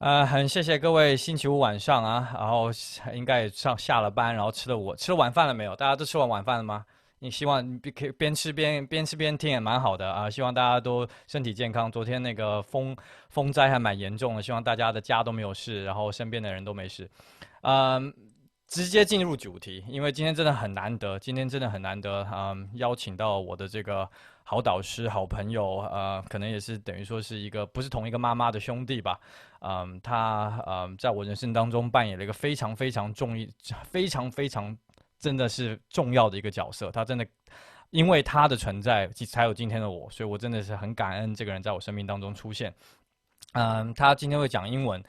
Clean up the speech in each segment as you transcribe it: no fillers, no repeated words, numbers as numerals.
很谢谢各位星期五晚上啊，然后应该也下了班，然后吃了晚饭了没有？大家都吃完晚饭了吗？你希望可以边吃边听也蛮好的啊，希望大家都身体健康。昨天那个风灾还蛮严重的，希望大家的家都没有事，然后身边的人都没事。嗯，直接进入主题，因为今天真的很难得，今天真的很难得，邀请到我的这个好导师、好朋友，可能也是等于说是一个不是同一个妈妈的兄弟吧。他在我人生当中扮演了一个非常非常真的是重要的一个角色。他真的因为他的存在才有今天的我，所以我真的是很感恩这个人在我生命当中出现。他今天会讲英文，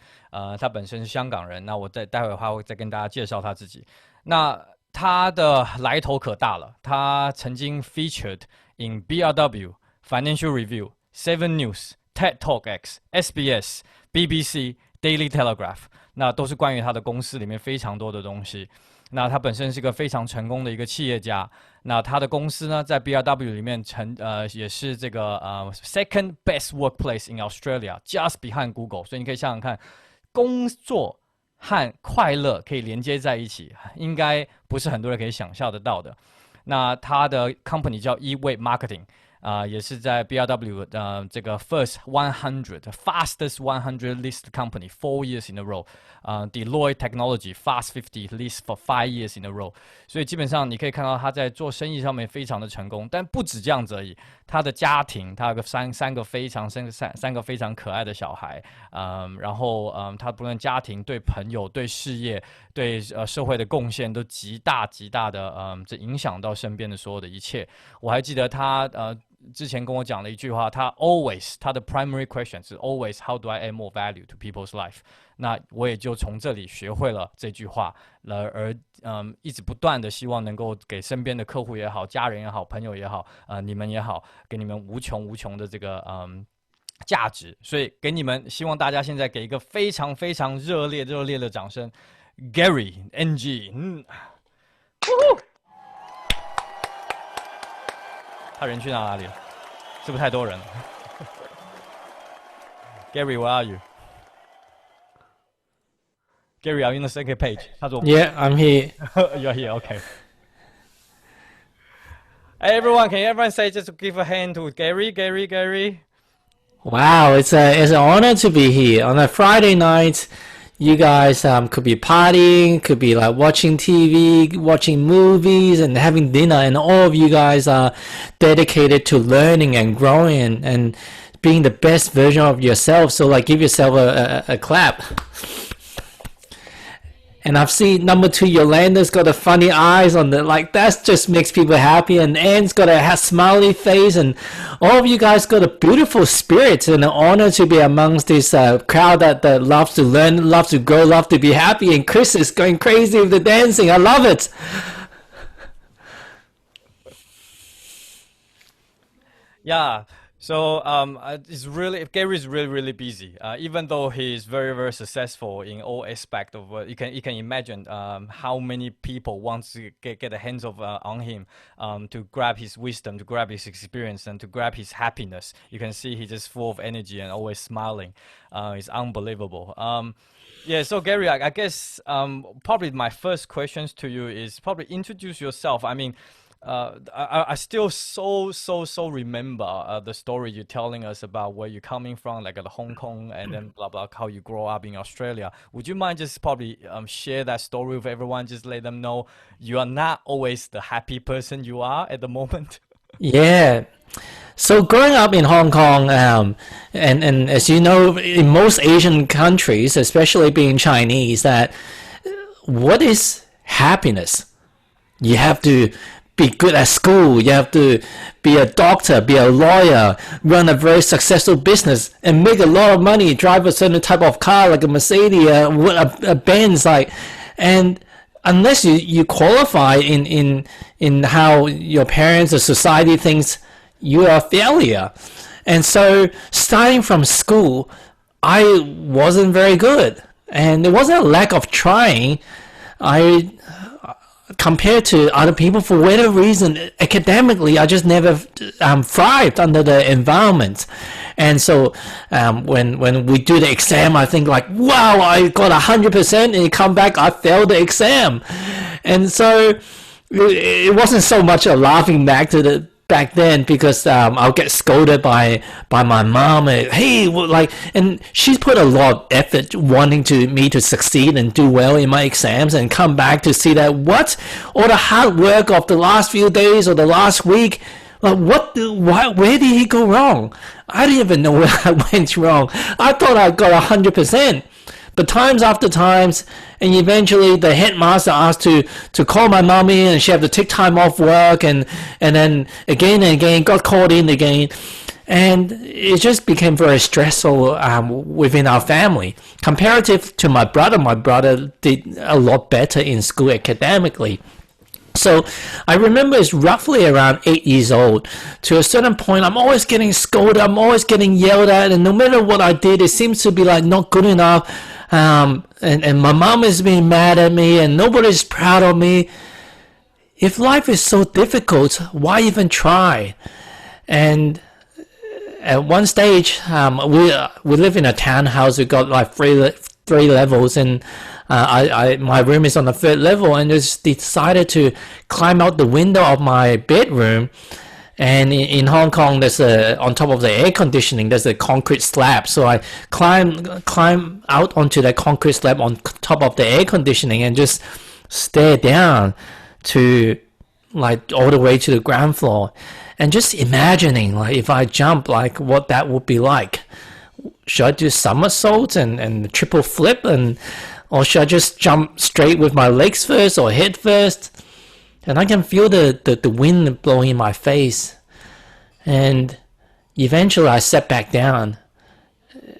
他本身是香港人，那我待会的话会再跟大家介绍他自己。那他的来头可大了，他曾经 featured in BRW、Financial Review、Seven News、TED Talk X、SBS、BBC、Daily Telegraph，那都是关于他的公司里面非常多的东西。那他本身是个非常成功的一个企业家。那他的公司呢，在 BRW 里面也是这个second best workplace in Australia，just behind Google。所以你可以想想看，工作和快乐可以连接在一起，应该不是很多人可以想象得到的。那他的 company 叫 E-Way Marketing。也是在 BRW 这个 First 100 Fastest 100 List Company 4 years in a row， Deloitte Technology Fast 50 List for 5 years in a row。 所以基本上你可以看到他在做生意上面非常的成功，但不止这样子而已。他的家庭，他有个三个非常可爱的小孩，然后他不论家庭对朋友对事业对社会的贡献都极大的这影响到身边的所有的一切。我还记得他之前跟我讲了一句话，他的 primary question 是 always how do I add more value to people's life。 那我也就从这里学会了这句话，而一直不断的希望能够给身边的客户也好、家人也好、朋友也好、你们也好，给你们无穷的这个价值。所以给你们，希望大家现在给一个非常非常热烈的掌声 ，Gary NG。他人去哪里了？是不是太多人了？Gary, where are you? Gary, are you on the second page? Yeah, I'm here. You're here, okay. Hey everyone, can everyone say just give a hand to Gary? Wow, it's an honor to be here on a Friday night. You guys could be partying, could be like watching TV, watching movies, and having dinner. And all of you guys are dedicated to learning and growing and being the best version of yourself. So like, give yourself a clap. And I've seen number 2, Yolanda's got the funny eyes on the, like, that just makes people happy. And Anne's got a smiley face. And all of you guys got a beautiful spirit, and an honor to be amongst this crowd that loves to learn, loves to grow, loves to be happy. And Chris is going crazy with the dancing. I love it. Yeah. So Gary's really busy. Even though he is very successful in all aspects of what you can imagine, how many people want to get the hands on him, to grab his wisdom, to grab his experience, and to grab his happiness. You can see he's just full of energy and always smiling. It's unbelievable. Yeah, so Gary, I guess probably my first questions to you is probably introduce yourself. I mean, I still so remember the story you're telling us about where you're coming from, like at Hong Kong, and then blah blah, how you grow up in Australia. Would you mind just probably share that story with everyone? Just let them know you are not always the happy person you are at the moment. Yeah. So growing up in Hong Kong, and as you know, in most Asian countries, especially being Chinese, that what is happiness? You have to be good at school, you have to be a doctor, be a lawyer, run a very successful business, and make a lot of money, drive a certain type of car like a Mercedes, a Benz, like, and unless you qualify in how your parents or society thinks you are a failure. And so starting from school, I wasn't very good, and it wasn't a lack of trying. compared to other people, for whatever reason, academically, I just never thrived under the environment. And so when we do the exam, I think like, wow, I got 100%, and you come back, I failed the exam. And so it wasn't so much a laughing back then, because I'll get scolded by my mom, and hey, and she's put a lot of effort wanting me to succeed and do well in my exams, and come back to see that all the hard work of the last few days or the last week, where did he go wrong? I didn't even know where I went wrong. I thought I got 100%. But times after times, and eventually the headmaster asked to call my mommy, and she had to take time off work, and then again and again got called in again, and it just became very stressful within our family. Comparative to my brother did a lot better in school academically. So I remember it's roughly around 8 years old. To a certain point, I'm always getting scolded, I'm always getting yelled at, and no matter what I did, it seems to be like not good enough. And my mom is being mad at me, and nobody's proud of me. If life is so difficult, why even try? And at one stage, we live in a townhouse. We got like three levels, and my room is on the third level, and just decided to climb out the window of my bedroom. And in Hong Kong, there's on top of the air conditioning, there's a concrete slab. So I climb out onto that concrete slab on top of the air conditioning, and just stare down to like all the way to the ground floor, and just imagining like if I jump, like what that would be like. Should I do somersaults and triple flip, or should I just jump straight with my legs first or head first? And I can feel the wind blowing in my face. And eventually I sat back down.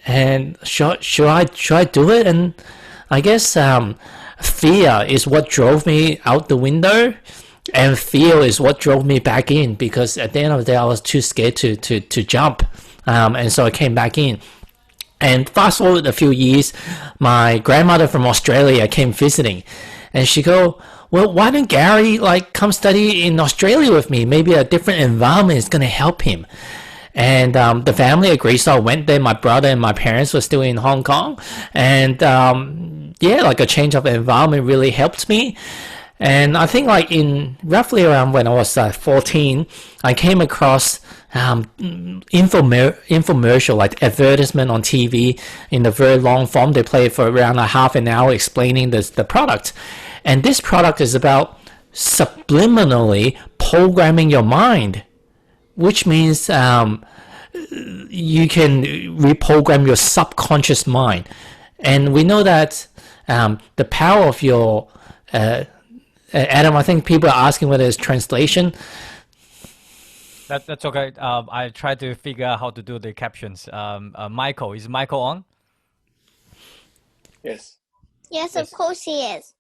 And should I do it? And I guess fear is what drove me out the window, and fear is what drove me back in, because at the end of the day I was too scared to jump. And so I came back in. And fast forward a few years, my grandmother from Australia came visiting, and she go, well, why don't Gary come study in Australia with me? Maybe a different environment is going to help him. And the family agreed, so I went there. My brother and my parents were still in Hong Kong, and a change of environment really helped me. And I think in roughly around when I was 14, I came across infomercial, like advertisement on TV in the very long form. They play for around a half an hour explaining the product. And this product is about subliminally programming your mind, which means you can reprogram your subconscious mind. And we know that the power of your Adam, I think people are asking whether it's translation. That's okay. I tried to figure out how to do the captions. Michael, is Michael on? Yes. Yes, of course he is.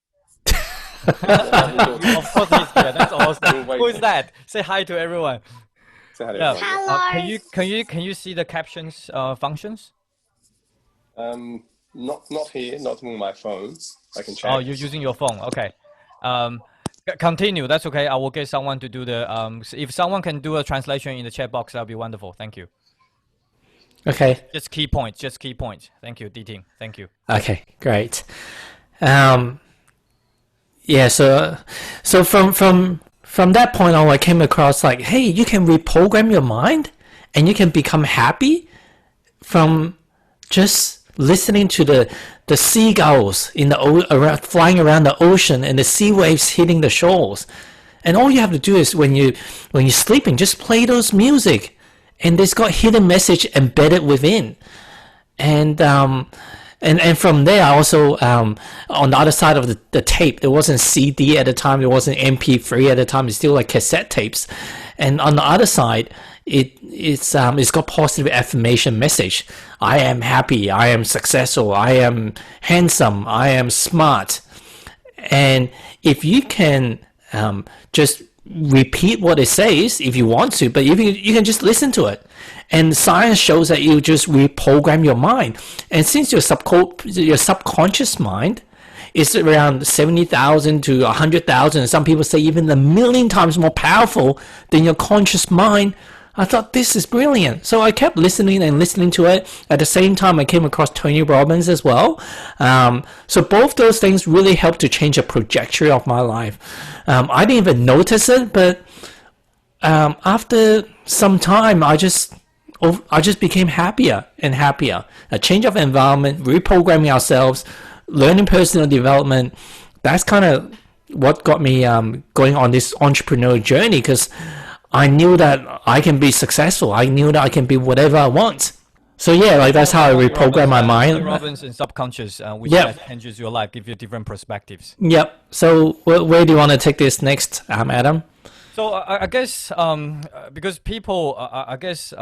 Of course he's here. That's awesome. Who is that? Say hi to everyone. Say hi to Yeah. everyone. Hello. Can you see the captions functions? Not here, not on my phone. I can check. Oh, you're using your phone. Okay. Continue. That's okay. I will get someone to do the. If someone can do a translation in the chat box, that'll be wonderful. Thank you. Okay. Just key points. Thank you, D-Ting. Thank you. Okay, great. Yeah, so from that point on, I came across hey, you can reprogram your mind, and you can become happy from just listening to the seagulls flying around the ocean, and the sea waves hitting the shores. And all you have to do is when you're sleeping, just play those music, and it's got hidden message embedded within. And from there, I also on the other side of the tape, there wasn't CD at the time, there wasn't MP3 at the time, it's still cassette tapes. And on the other side, it's got positive affirmation message. I am happy, I am successful, I am handsome, I am smart. And if you can just repeat what it says if you want to, but you can just listen to it. And science shows that you just reprogram your mind. And since your subconscious mind is around 70,000 to 100,000. Some people say even a million times more powerful than your conscious mind. I thought this is brilliant. So I kept listening and listening to it. At the same time, I came across Tony Robbins as well. So both those things really helped to change the trajectory of my life. I didn't even notice it, but after some time, I just became happier and happier. A change of environment, reprogramming ourselves, learning personal development. That's kind of what got me going on this entrepreneurial journey, because I knew that I can be successful. I knew that I can be whatever I want. So yeah, like that's how I reprogram my mind. Robbins and subconscious, which changes your life, give you different perspectives. Yep. So where do you want to take this next, Adam? So I guess because people, I guess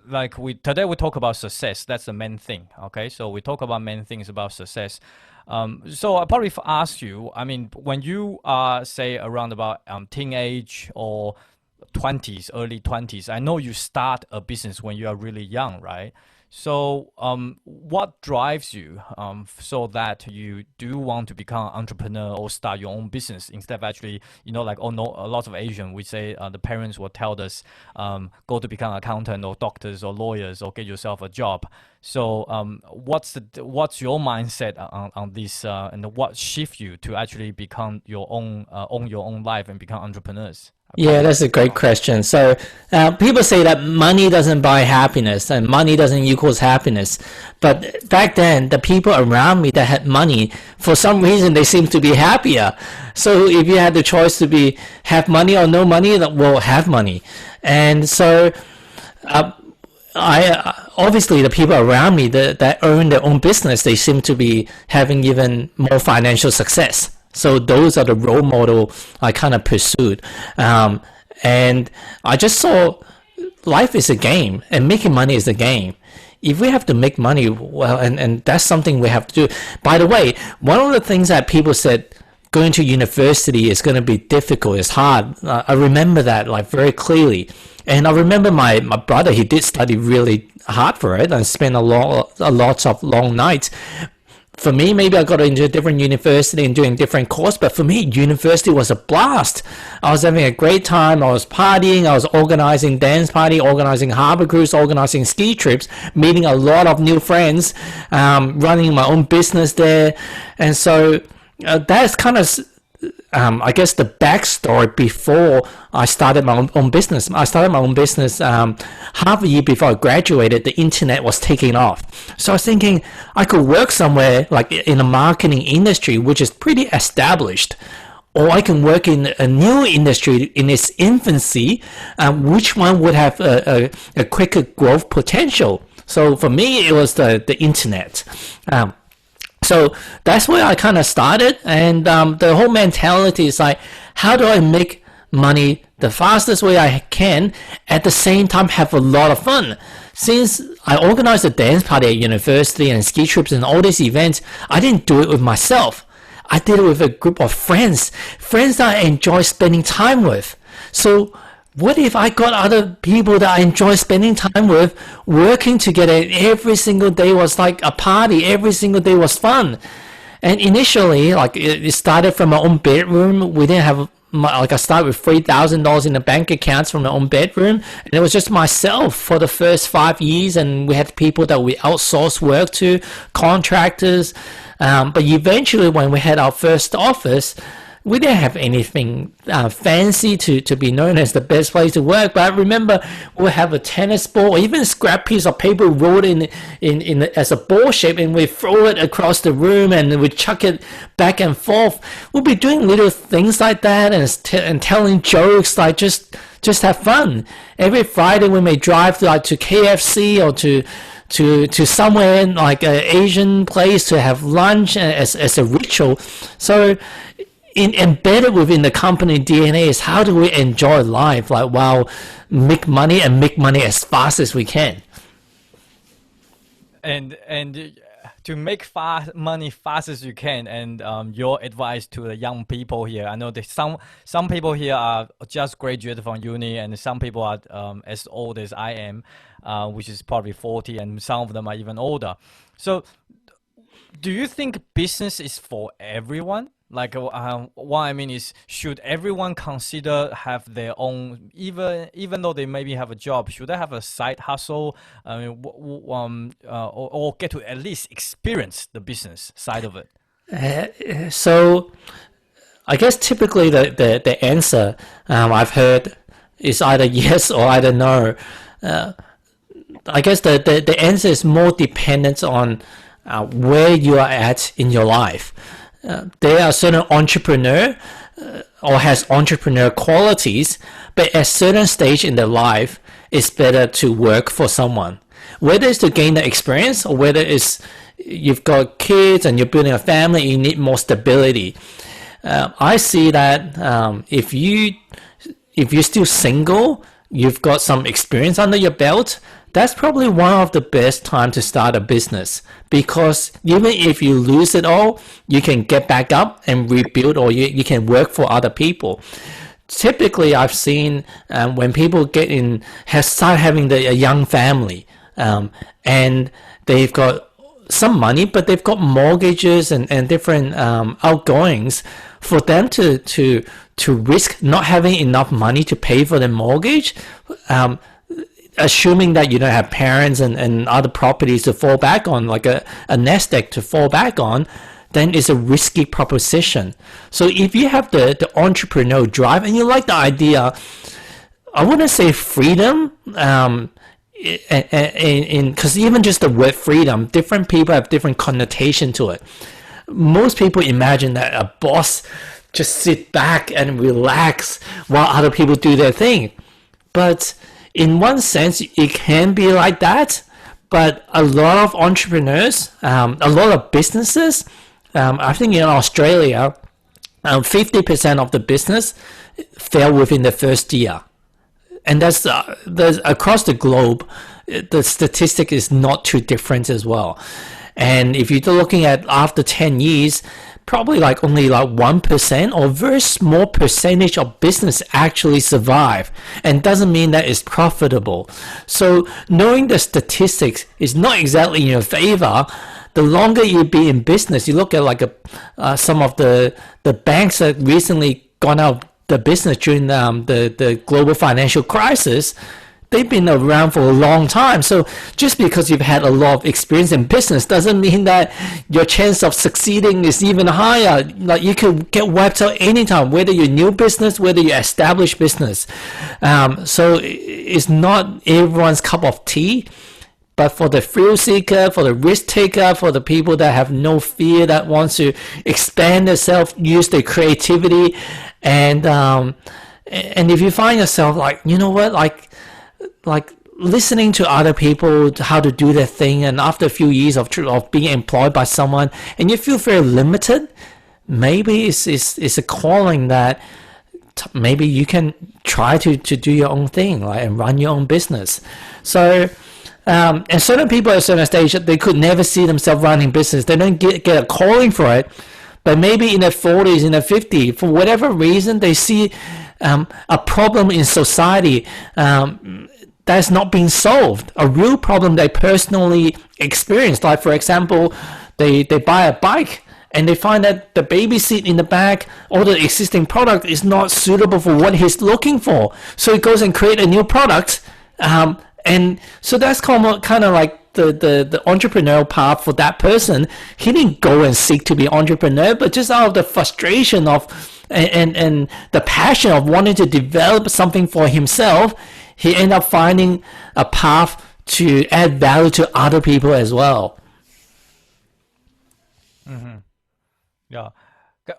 like today we talk about success. That's the main thing. Okay, so we talk about main things about success. So I probably ask you. I mean, when you are say around about teenage or 20s, early 20s, I know you start a business when you are really young, right? So what drives you so that you do want to become an entrepreneur or start your own business instead of actually, like a lot of Asian, we say the parents will tell us, go to become an accountant or doctors or lawyers or get yourself a job. So what's your mindset on this and what shift you to actually become your own life and become entrepreneurs? Yeah, that's a great question. So people say that money doesn't buy happiness and money doesn't equals happiness. But back then, the people around me that had money, for some reason, they seemed to be happier. So if you had the choice to have money or no money, well, have money. And so obviously the people around me that earn their own business, they seem to be having even more financial success. So those are the role model I kind of pursued. And I just saw life is a game and making money is a game. If we have to make money, well, and that's something we have to do. By the way, one of the things that people said going to university is going to be difficult, it's hard. I remember that like very clearly. And I remember my brother, he did study really hard for it and spent a lot of long nights. For me, maybe I got into a different university and doing different course, but for me, university was a blast. I was having a great time. I was partying. I was organizing dance party, organizing harbor cruise, organizing ski trips, meeting a lot of new friends, running my own business there. And so that's kind of, I guess, the backstory before I started my own business. I started my own business half a year before I graduated. The internet was taking off. So I was thinking I could work somewhere like in a marketing industry, which is pretty established, or I can work in a new industry in its infancy, which one would have a quicker growth potential. So for me, it was the internet. So that's where I kind of started, and the whole mentality is like, how do I make money the fastest way I can, at the same time have a lot of fun? Since I organized a dance party at university and ski trips and all these events, I didn't do it with myself. I did it with a group of friends that I enjoy spending time with. So what if I got other people that I enjoy spending time with, working together, and every single day was like a party, every single day was fun? And initially, like it started from my own bedroom. We didn't have, I started with $3,000 in the bank accounts from my own bedroom. And it was just myself for the first 5 years. And we had people that we outsourced work to, contractors. But eventually when we had our first office, we didn't have anything fancy to be known as the best place to work. But I remember we'd have a tennis ball or even a scrap piece of paper rolled in as a ball shape, and we throw it across the room and we chuck it back and forth. We'll be doing little things like that and telling jokes, like just have fun. Every Friday we may drive to KFC or to somewhere like an Asian place to have lunch as a ritual. So embedded within the company DNA is how do we enjoy life, like make money as fast as we can. And to make money fast as you can, and your advice to the young people here. I know that some people here are just graduated from uni, and some people are as old as I am, which is probably 40, and some of them are even older. So do you think business is for everyone? Like, what I mean is, should everyone consider have their own, even though they maybe have a job, should they have a side hustle, or get to at least experience the business side of it? So I guess typically the answer I've heard is either yes or either no. I guess the answer is more dependent on where you are at in your life. There are certain entrepreneur or has entrepreneur qualities, but at certain stage in their life, it's better to work for someone. Whether it's to gain the experience or whether it's you've got kids and you're building a family, you need more stability. I see that if you're still single, you've got some experience under your belt, that's probably one of the best time to start a business, because even if you lose it all, you can get back up and rebuild, or you can work for other people. Typically, I've seen when people start having a young family, and they've got some money, but they've got mortgages and different outgoings. For them to risk not having enough money to pay for the mortgage, assuming that you don't have parents and other properties to fall back on, like a nest egg to fall back on, then it's a risky proposition. So if you have the entrepreneurial drive and you like the idea, I wouldn't say freedom, because even just the word freedom, different people have different connotation to it. Most people imagine that a boss just sit back and relax while other people do their thing. But in one sense, it can be like that. But a lot of entrepreneurs, a lot of businesses, I think in Australia, 50% of the business fail within the first year. And that's across the globe, the statistic is not too different as well. And if you're looking at after 10 years, probably only 1% or very small percentage of business actually survive, and doesn't mean that it's profitable. So knowing the statistics is not exactly in your favor. The longer you be in business, you look at some of the banks that recently gone out the business during the global financial crisis. They've been around for a long time. So just because you've had a lot of experience in business doesn't mean that your chance of succeeding is even higher. Like, you could get wiped out anytime, whether you're new business, whether you establish business. So it's not everyone's cup of tea. But for the thrill seeker, for the risk taker, for the people that have no fear, that wants to expand themselves, use their creativity, and if you find yourself like listening to other people how to do their thing, and after a few years of being employed by someone, and you feel very limited, maybe it's a calling that maybe you can try to do your own thing, and run your own business. So. And certain people at a certain stage, they could never see themselves running business. They don't get a calling for it. But maybe in their 40s, in their 50s, for whatever reason, they see a problem in society that's not being solved. A real problem they personally experienced. Like, for example, they buy a bike and they find that the baby seat in the back or the existing product is not suitable for what he's looking for. So he goes and create a new product. And so that's kind of like the entrepreneurial path for that person. He didn't go and seek to be entrepreneur, but just out of the frustration of and the passion of wanting to develop something for himself, he ended up finding a path to add value to other people as well. Mm-hmm. Yeah.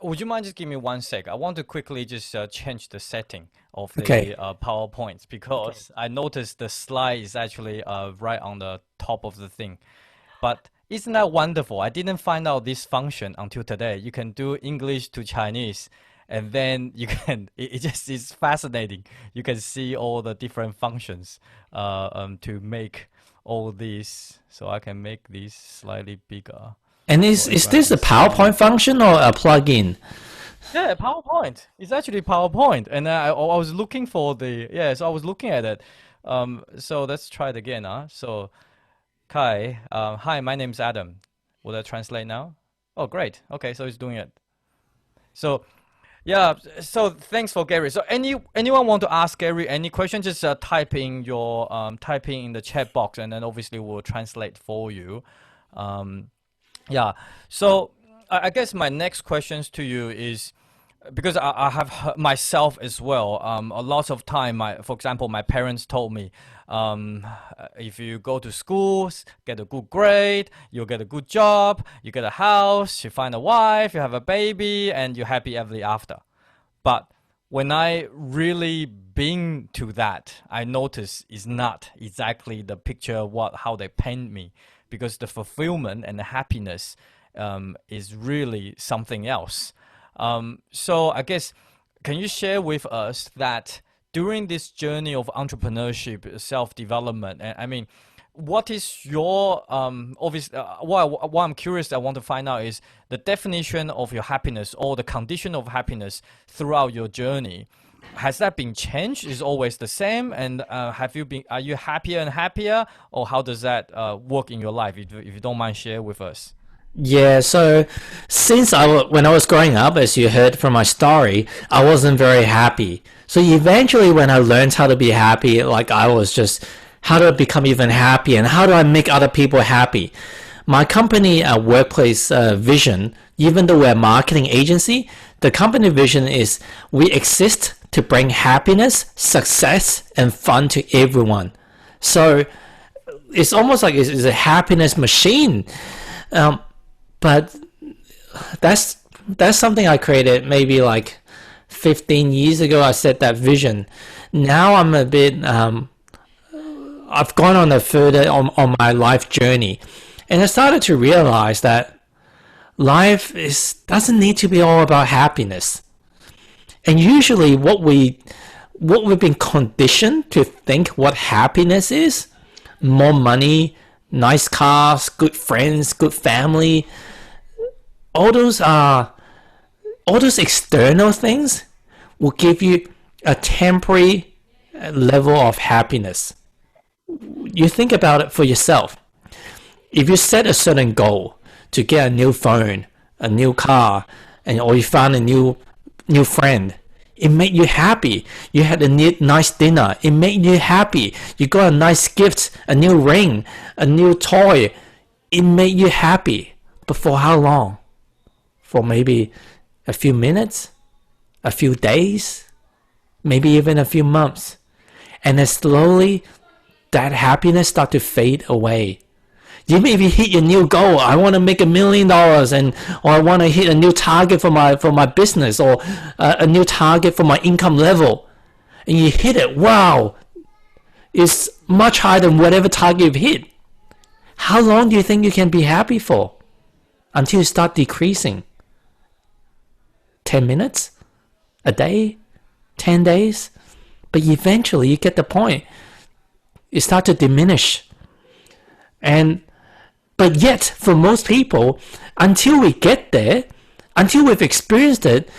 Would you mind just give me 1 sec? I want to quickly just change the setting of the PowerPoint, because I noticed the slide is actually right on the top of the thing. But isn't that wonderful? I didn't find out this function until today. You can do English to Chinese, and then you can, it's fascinating. You can see all the different functions to make all these. So I can make these slightly bigger. And is this a PowerPoint function or a plugin? Yeah, PowerPoint. It's actually PowerPoint, and I was looking for so I was looking at it. So let's try it again. So, Kai, hi, my name's Adam. Will I translate now? Oh, great. Okay, so he's doing it. So, yeah. So thanks for Gary. So anyone want to ask Gary any question? Just type in the chat box, and then obviously we'll translate for you. Yeah. So I guess my next questions to you is, because I have myself as well. A lot of time, for example, my parents told me, if you go to school, get a good grade, you'll get a good job, you get a house, you find a wife, you have a baby, and you're happy ever after. But when I really been to that, I notice it's not exactly the picture how they paint me, because the fulfillment and the happiness is really something else. So I guess, can you share with us that during this journey of entrepreneurship, self-development, and I mean, what is your what I'm curious, I want to find out is the definition of your happiness, or the condition of happiness throughout your journey. Has that been changed? Is always the same? And are you happier and happier, or how does that work in your life? If you don't mind, share with us. Yeah, so when I was growing up, as you heard from my story, I wasn't very happy. So eventually when I learned how to be happy, like I was just, how do I become even happy, and how do I make other people happy? My company workplace vision, even though we're a marketing agency, the company vision is we exist to bring happiness, success, and fun to everyone. So it's almost like it's a happiness machine. But that's something I created maybe like 15 years ago. I set that vision. Now I'm a bit, I've gone on further on my life journey, and I started to realize that life doesn't need to be all about happiness. And usually what we've been conditioned to think what happiness is, more money, nice cars, good friends, good family, all those external things will give you a temporary level of happiness. You think about it for yourself. If you set a certain goal to get a new phone, a new car, or you found a new friend, it made you happy. You had a nice dinner, it made you happy. You got a nice gift, a new ring, a new toy, it made you happy. But for how long? For maybe a few minutes, a few days, maybe even a few months. And then slowly that happiness start to fade away. You maybe hit your new goal. I want to make $1 million, or I want to hit a new target for my business, or a new target for my income level. And you hit it. Wow, it's much higher than whatever target you've hit. How long do you think you can be happy for? Until you start decreasing. 10 minutes? A day? 10 days? But eventually you get the point. You start to diminish. But yet, for most people, until we get there, until we've experienced it,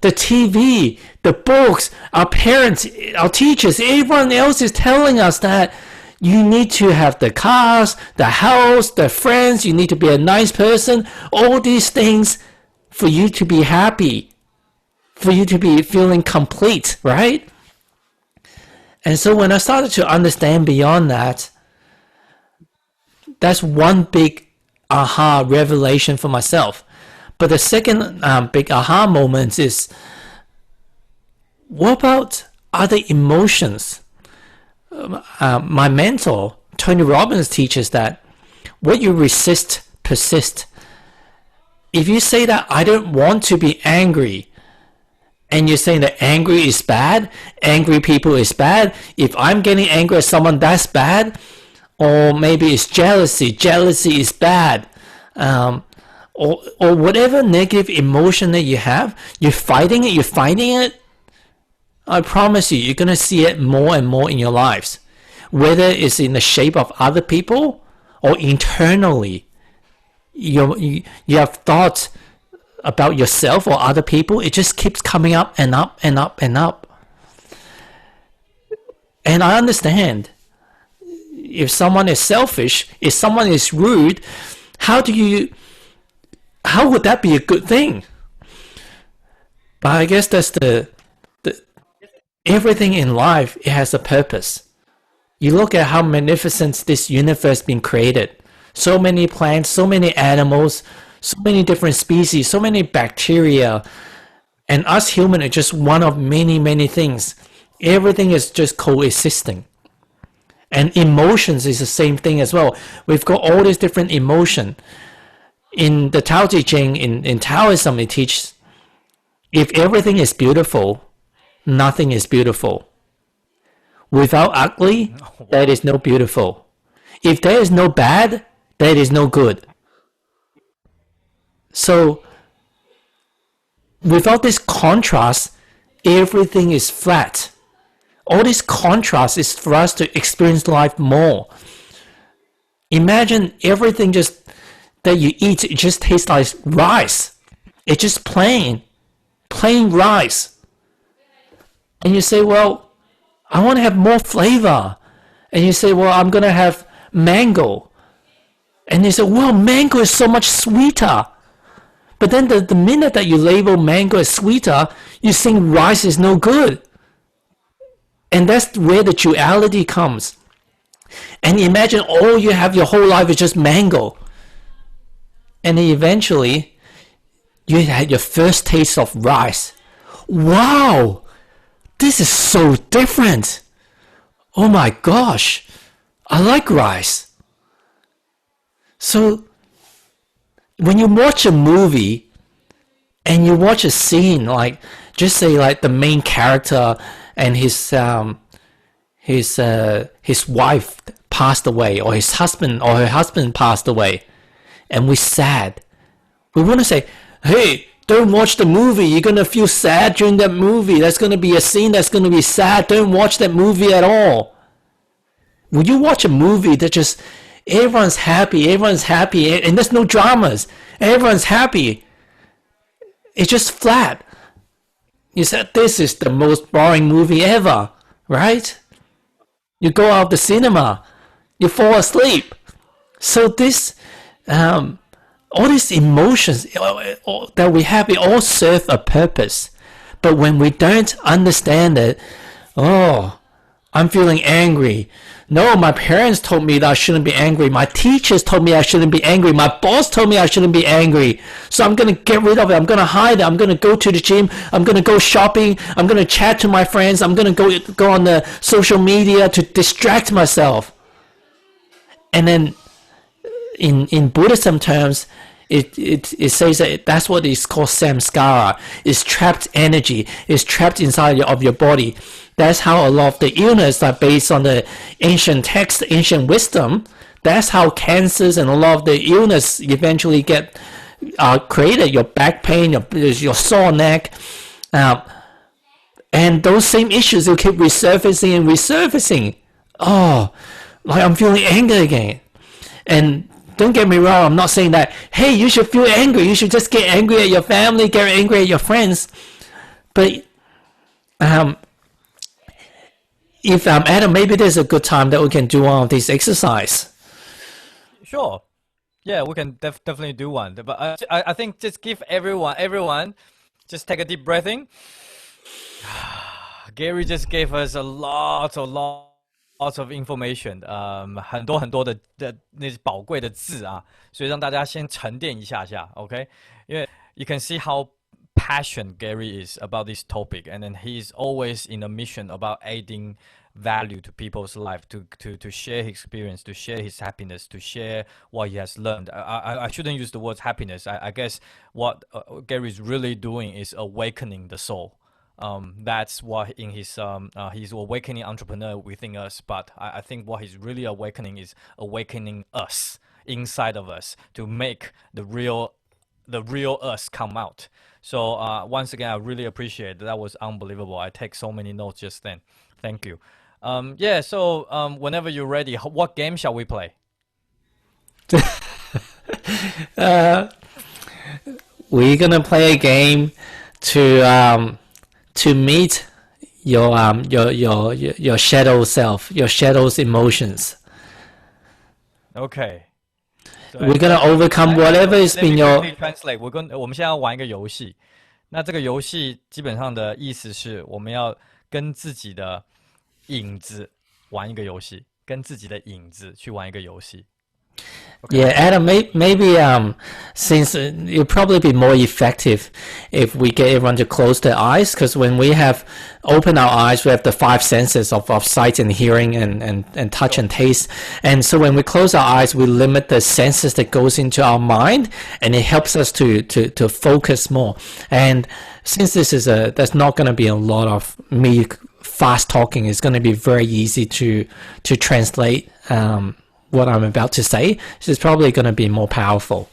the TV, the books, our parents, our teachers, everyone else is telling us that you need to have the cars, the house, the friends, you need to be a nice person, all these things for you to be happy, for you to be feeling complete, right? And so when I started to understand beyond that, that's one big aha revelation for myself. But the second big aha moment is, what about other emotions? My mentor, Tony Robbins, teaches that what you resist persists. If you say that I don't want to be angry, and you're saying that angry is bad, angry people is bad, if I'm getting angry at someone, that's bad, or maybe it's jealousy is bad, or whatever negative emotion that you have, you're fighting it, I promise you're going to see it more and more in your lives. Whether it's in the shape of other people or internally, you have thoughts about yourself or other people, it just keeps coming up and up and up and up. And I understand, if someone is selfish, if someone is rude, how would that be a good thing? But I guess that's the everything in life, it has a purpose. You look at how magnificent this universe been created. So many plants, so many animals, so many different species, so many bacteria. And us human are just one of many, many things. Everything is just coexisting. And emotions is the same thing as well. We've got all these different emotion. In the Tao Te Ching, in Taoism, it teaches, if everything is beautiful, nothing is beautiful. Without ugly, there is no beautiful. If there is no bad, there is no good. So, without this contrast, everything is flat. All this contrast is for us to experience life more. Imagine everything just that you eat, it just tastes like rice. It's just plain rice. And you say, well, I want to have more flavor. And you say, well, I'm going to have mango. And you say, well, mango is so much sweeter. But then the minute that you label mango as sweeter, you think rice is no good. And that's where the duality comes. And imagine all you have your whole life is just mango. And then eventually, you had your first taste of rice. Wow! This is so different. Oh my gosh. I like rice. So, when you watch a movie and you watch a scene, like, just say like the main character and his wife passed away, or his husband or her husband passed away, and we're sad. We want to say, hey, don't watch the movie. You're going to feel sad during that movie. That's going to be a scene that's going to be sad. Don't watch that movie at all. When you watch a movie that just, everyone's happy, and there's no dramas. Everyone's happy. It's just flat. You said, this is the most boring movie ever, right? You go out the cinema, you fall asleep. So this, all these emotions that we have, it all serve a purpose. But when we don't understand it, oh, I'm feeling angry. No, my parents told me that I shouldn't be angry. My teachers told me I shouldn't be angry. My boss told me I shouldn't be angry. So I'm going to get rid of it. I'm going to hide it. I'm going to go to the gym. I'm going to go shopping. I'm going to chat to my friends. I'm going to go on the social media to distract myself. And then in Buddhism terms, it says that that's what is called samskara. It's trapped energy. It's trapped inside of your body. That's how a lot of the illness are based on the ancient text, ancient wisdom. That's how cancers and a lot of the illness eventually get created. Your back pain, your sore neck. And those same issues will keep resurfacing and resurfacing. Oh, like I'm feeling anger again. And don't get me wrong, I'm not saying that, hey, you should feel angry. You should just get angry at your family, get angry at your friends. But if Adam, maybe there's a good time that we can do one of these exercise. Sure. Yeah, we can definitely do one. But I think just give everyone, just take a deep breath in. Gary just gave us a lots of information. 很多的那些宝贵的字啊，所以让大家先沉淀一下下 ，OK？ 因为 you can see how passionate Gary is about this topic, and then he's always in a mission about adding value to people's life, to share his experience, to share his happiness, to share what he has learned. I shouldn't use the word happiness. I guess what Gary is really doing is awakening the soul. That's what in his he's awakening entrepreneur within us, but I think what he's really awakening is awakening us inside of us to make the real us come out. So once again, I really appreciate that. That was unbelievable. I take so many notes just then. Thank you. Yeah, so whenever you're ready, what game shall we play? We're gonna play a game to meet your shadow self, your shadow's emotions. Okay. We're gonna overcome whatever has been your. translate。我们现在要玩一个游戏，那这个游戏基本上的意思是我们要跟自己的影子玩一个游戏，跟自己的影子去玩一个游戏。Yeah, Adam, maybe since it'll probably be more effective if we get everyone to close their eyes, because when we have open our eyes, we have the five senses of sight and hearing and touch and taste. And so when we close our eyes, we limit the senses that goes into our mind, and it helps us to focus more. And since there's not going to be a lot of me fast talking, it's going to be very easy to translate what I'm about to say. So it's probably going to be more powerful.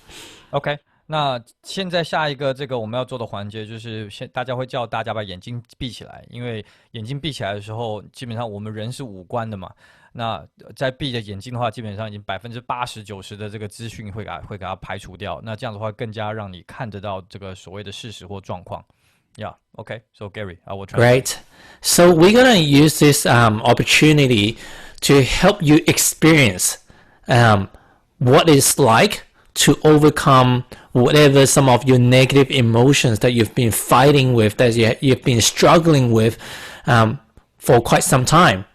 OK， 那现在下一个这个我们要做的环节就是大家会叫大家把眼睛闭起来，因为眼睛闭起来的时候，基本上我们人是五官的嘛。那在闭着眼睛的话，基本上已经80%、90%的这个资讯会给它排除掉。那这样的话，更加让你看得到这个所谓的事实或状况。Yeah. Okay. So Gary, I will try. Great. So we're going to use this opportunity to help you experience what it's like to overcome whatever some of your negative emotions that you've been fighting with, that you've been struggling with for quite some time.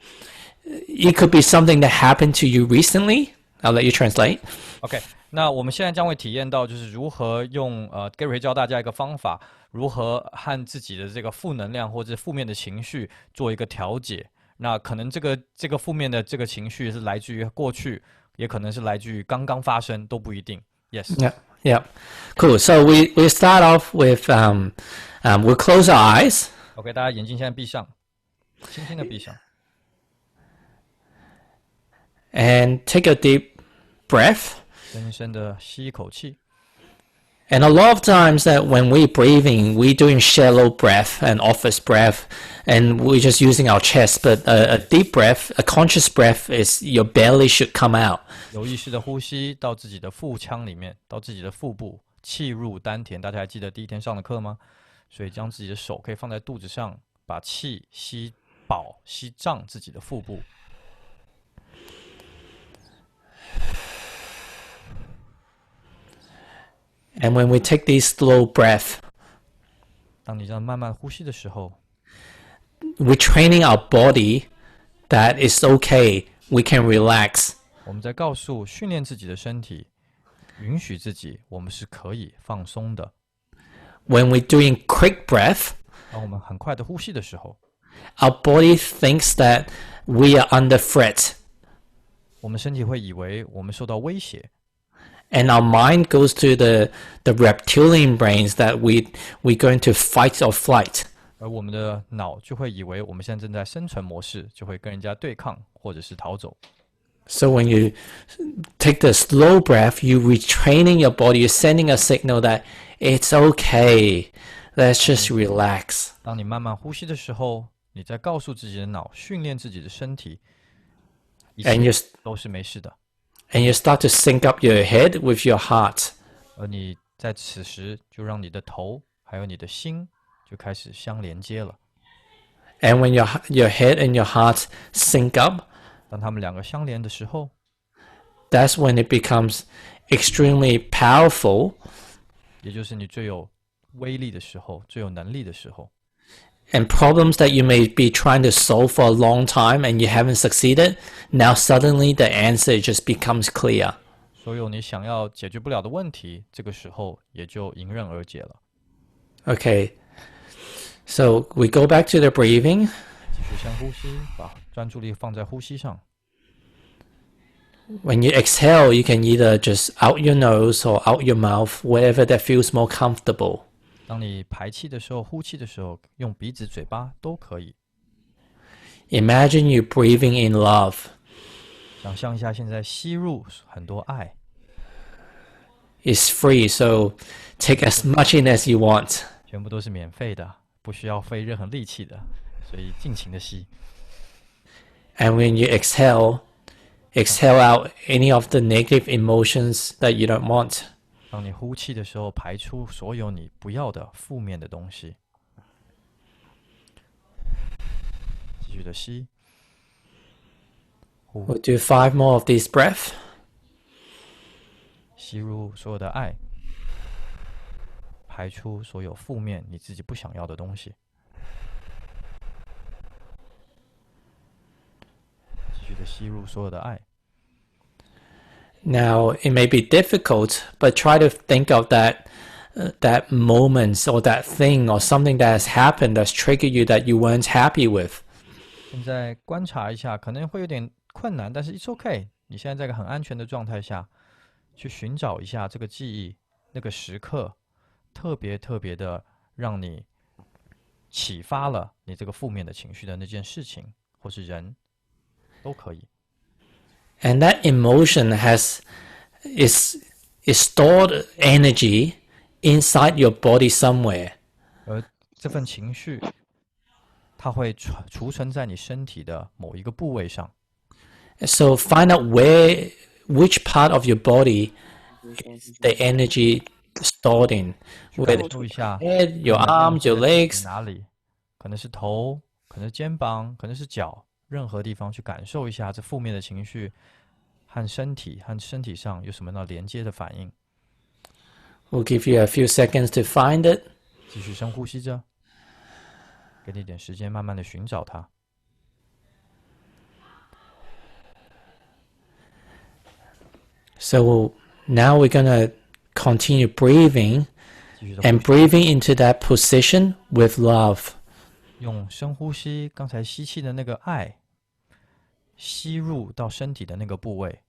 It could be something that happened to you recently. I'll let you translate. OK， 那我们现在将会体验到，就是如何用Gary 会教大家一个方法，如何和自己的这个负能量或者负面的情绪做一个调节。那可能这个负面的这个情绪是来自于过去，也可能是来自于刚刚发生，都不一定。Yes. Yeah. Cool. So we start off with we'll close our eyes. OK， 大家眼睛现在闭上，轻轻的闭上。And take a deep breath. 深深的吸一口气。And a lot of times that when we're breathing, we're doing shallow breath and office breath, and we're just using our chest. But a deep breath, a conscious breath, is your belly should come out. 有意识的呼吸到自己的腹腔里面，到自己的腹部，气入丹田。大家还记得第一天上的课吗？所以将自己的手可以放在肚子上，把气吸饱，吸胀自己的腹部。And when we take these slow breath, 当你这样慢慢呼吸的时候， we're training our body that it's okay, we can relax. 我们在告诉训练自己的身体，允许自己，我们是可以放松的。When we're doing quick breath, 当我们很快的呼吸的时候， our body thinks that we are under threat. 我们身体会以为我们受到威胁。And our mind goes to the reptilian brains that we're going to fight or flight. 而我们的脑就会以为我们现在正在生存模式，就会跟人家对抗或者是逃走。So when you take the slow breath, you're retraining your body, you're sending a signal that it's okay. Let's just relax. 当你慢慢呼吸的时候，你在告诉自己的脑，训练自己的身体，一切都是没事的。And you start to sync up your head with your heart. 而你在此时就让你的头还有你的心就开始相连接了。And when your head and your heart sync up, 当他们两个相连的时候， that's when it becomes extremely powerful. 也就是你最有威力的时候，最有能力的时候。And problems that you may be trying to solve for a long time and you haven't succeeded, now suddenly the answer just becomes clear. 所有你想要解决不了的问题，这个时候也就迎刃而解了。Okay, so we go back to the breathing. 继续深呼吸，把专注力放在呼吸上。When you exhale, you can either just out your nose or out your mouth, whatever that feels more comfortable. 当你排气的时候、呼气的时候，用鼻子、嘴巴都可以。Imagine you breathing in love. 想象一下，现在吸入很多爱。It's free, so take as much in as you want. 全部都是免费的，不需要费任何力气的，所以尽情的吸。And when you exhale out any of the negative emotions that you don't want. 当你呼气的时候，排出所有你不要的负面的东西。继续的吸。We'll do 5 more of these breaths. 吸入所有的爱，排出所有负面你自己不想要的东西。继续的吸入所有的爱。Now, it may be difficult, but try to think of that moment or that thing or something that has happened that's triggered you that you weren't happy with. 现在观察一下，可能会有点困难，但是 it's okay。你现在在一个很安全的状态下，去寻找一下这个记忆，那个时刻，特别的让你启发了你这个负面的情绪的那件事情，或是人，都可以。And that emotion is stored energy inside your body somewhere. 而这份情绪，它会储存在你身体的某一个部位上。So find out which part of your body is the energy stored in. 感受一下 Head, your arms, your legs. 哪里？可能是头，可能是肩膀，可能是脚，任何地方去感受一下这负面的情绪和身体上有什么样的连接的反应。We'll give you a few seconds to find it. 继续深呼吸着，给你一点时间，慢慢的寻找它。So now we're going to continue breathing and breathing into that position with love. 用深呼吸，刚才吸气的那个爱，吸入到身体的那个部位，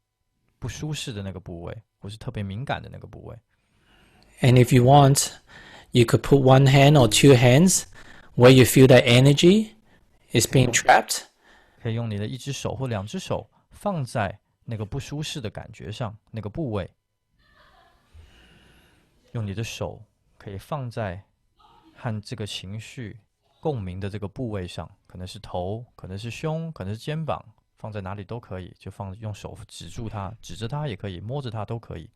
不舒适的那个部位，或是特别敏感的那个部位。And if you want, you could put one hand or two hands where you feel that energy is being trapped. 可以用你的一只手或两只手放在那个不舒适的感觉上，那个部位。用你的手可以放在和这个情绪共鸣的这个部位上，可能是头，可能是胸，可能是肩膀，放在哪里都可以，就用手指住它，指着它也可以，摸着它都可以。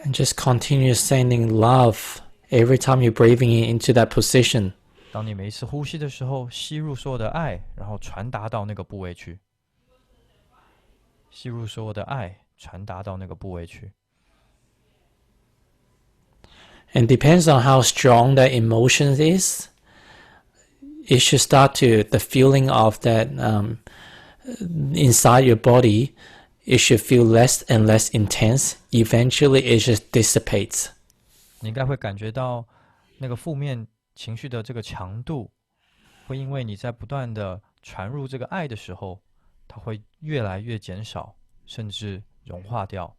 And just continue sending love every time you're breathing into that position. 当你每一次呼吸的时候，吸入所有的爱，然后传达到那个部位去。吸入所有的爱，传达到那个部位去。And depends on how strong that emotion is. It should start the feeling of that inside your body. It should feel less and less intense. Eventually, it just dissipates. 你应该会感觉到那个负面情绪的这个强度，会因为你在不断的传入这个爱的时候，它会越来越减少，甚至融化掉。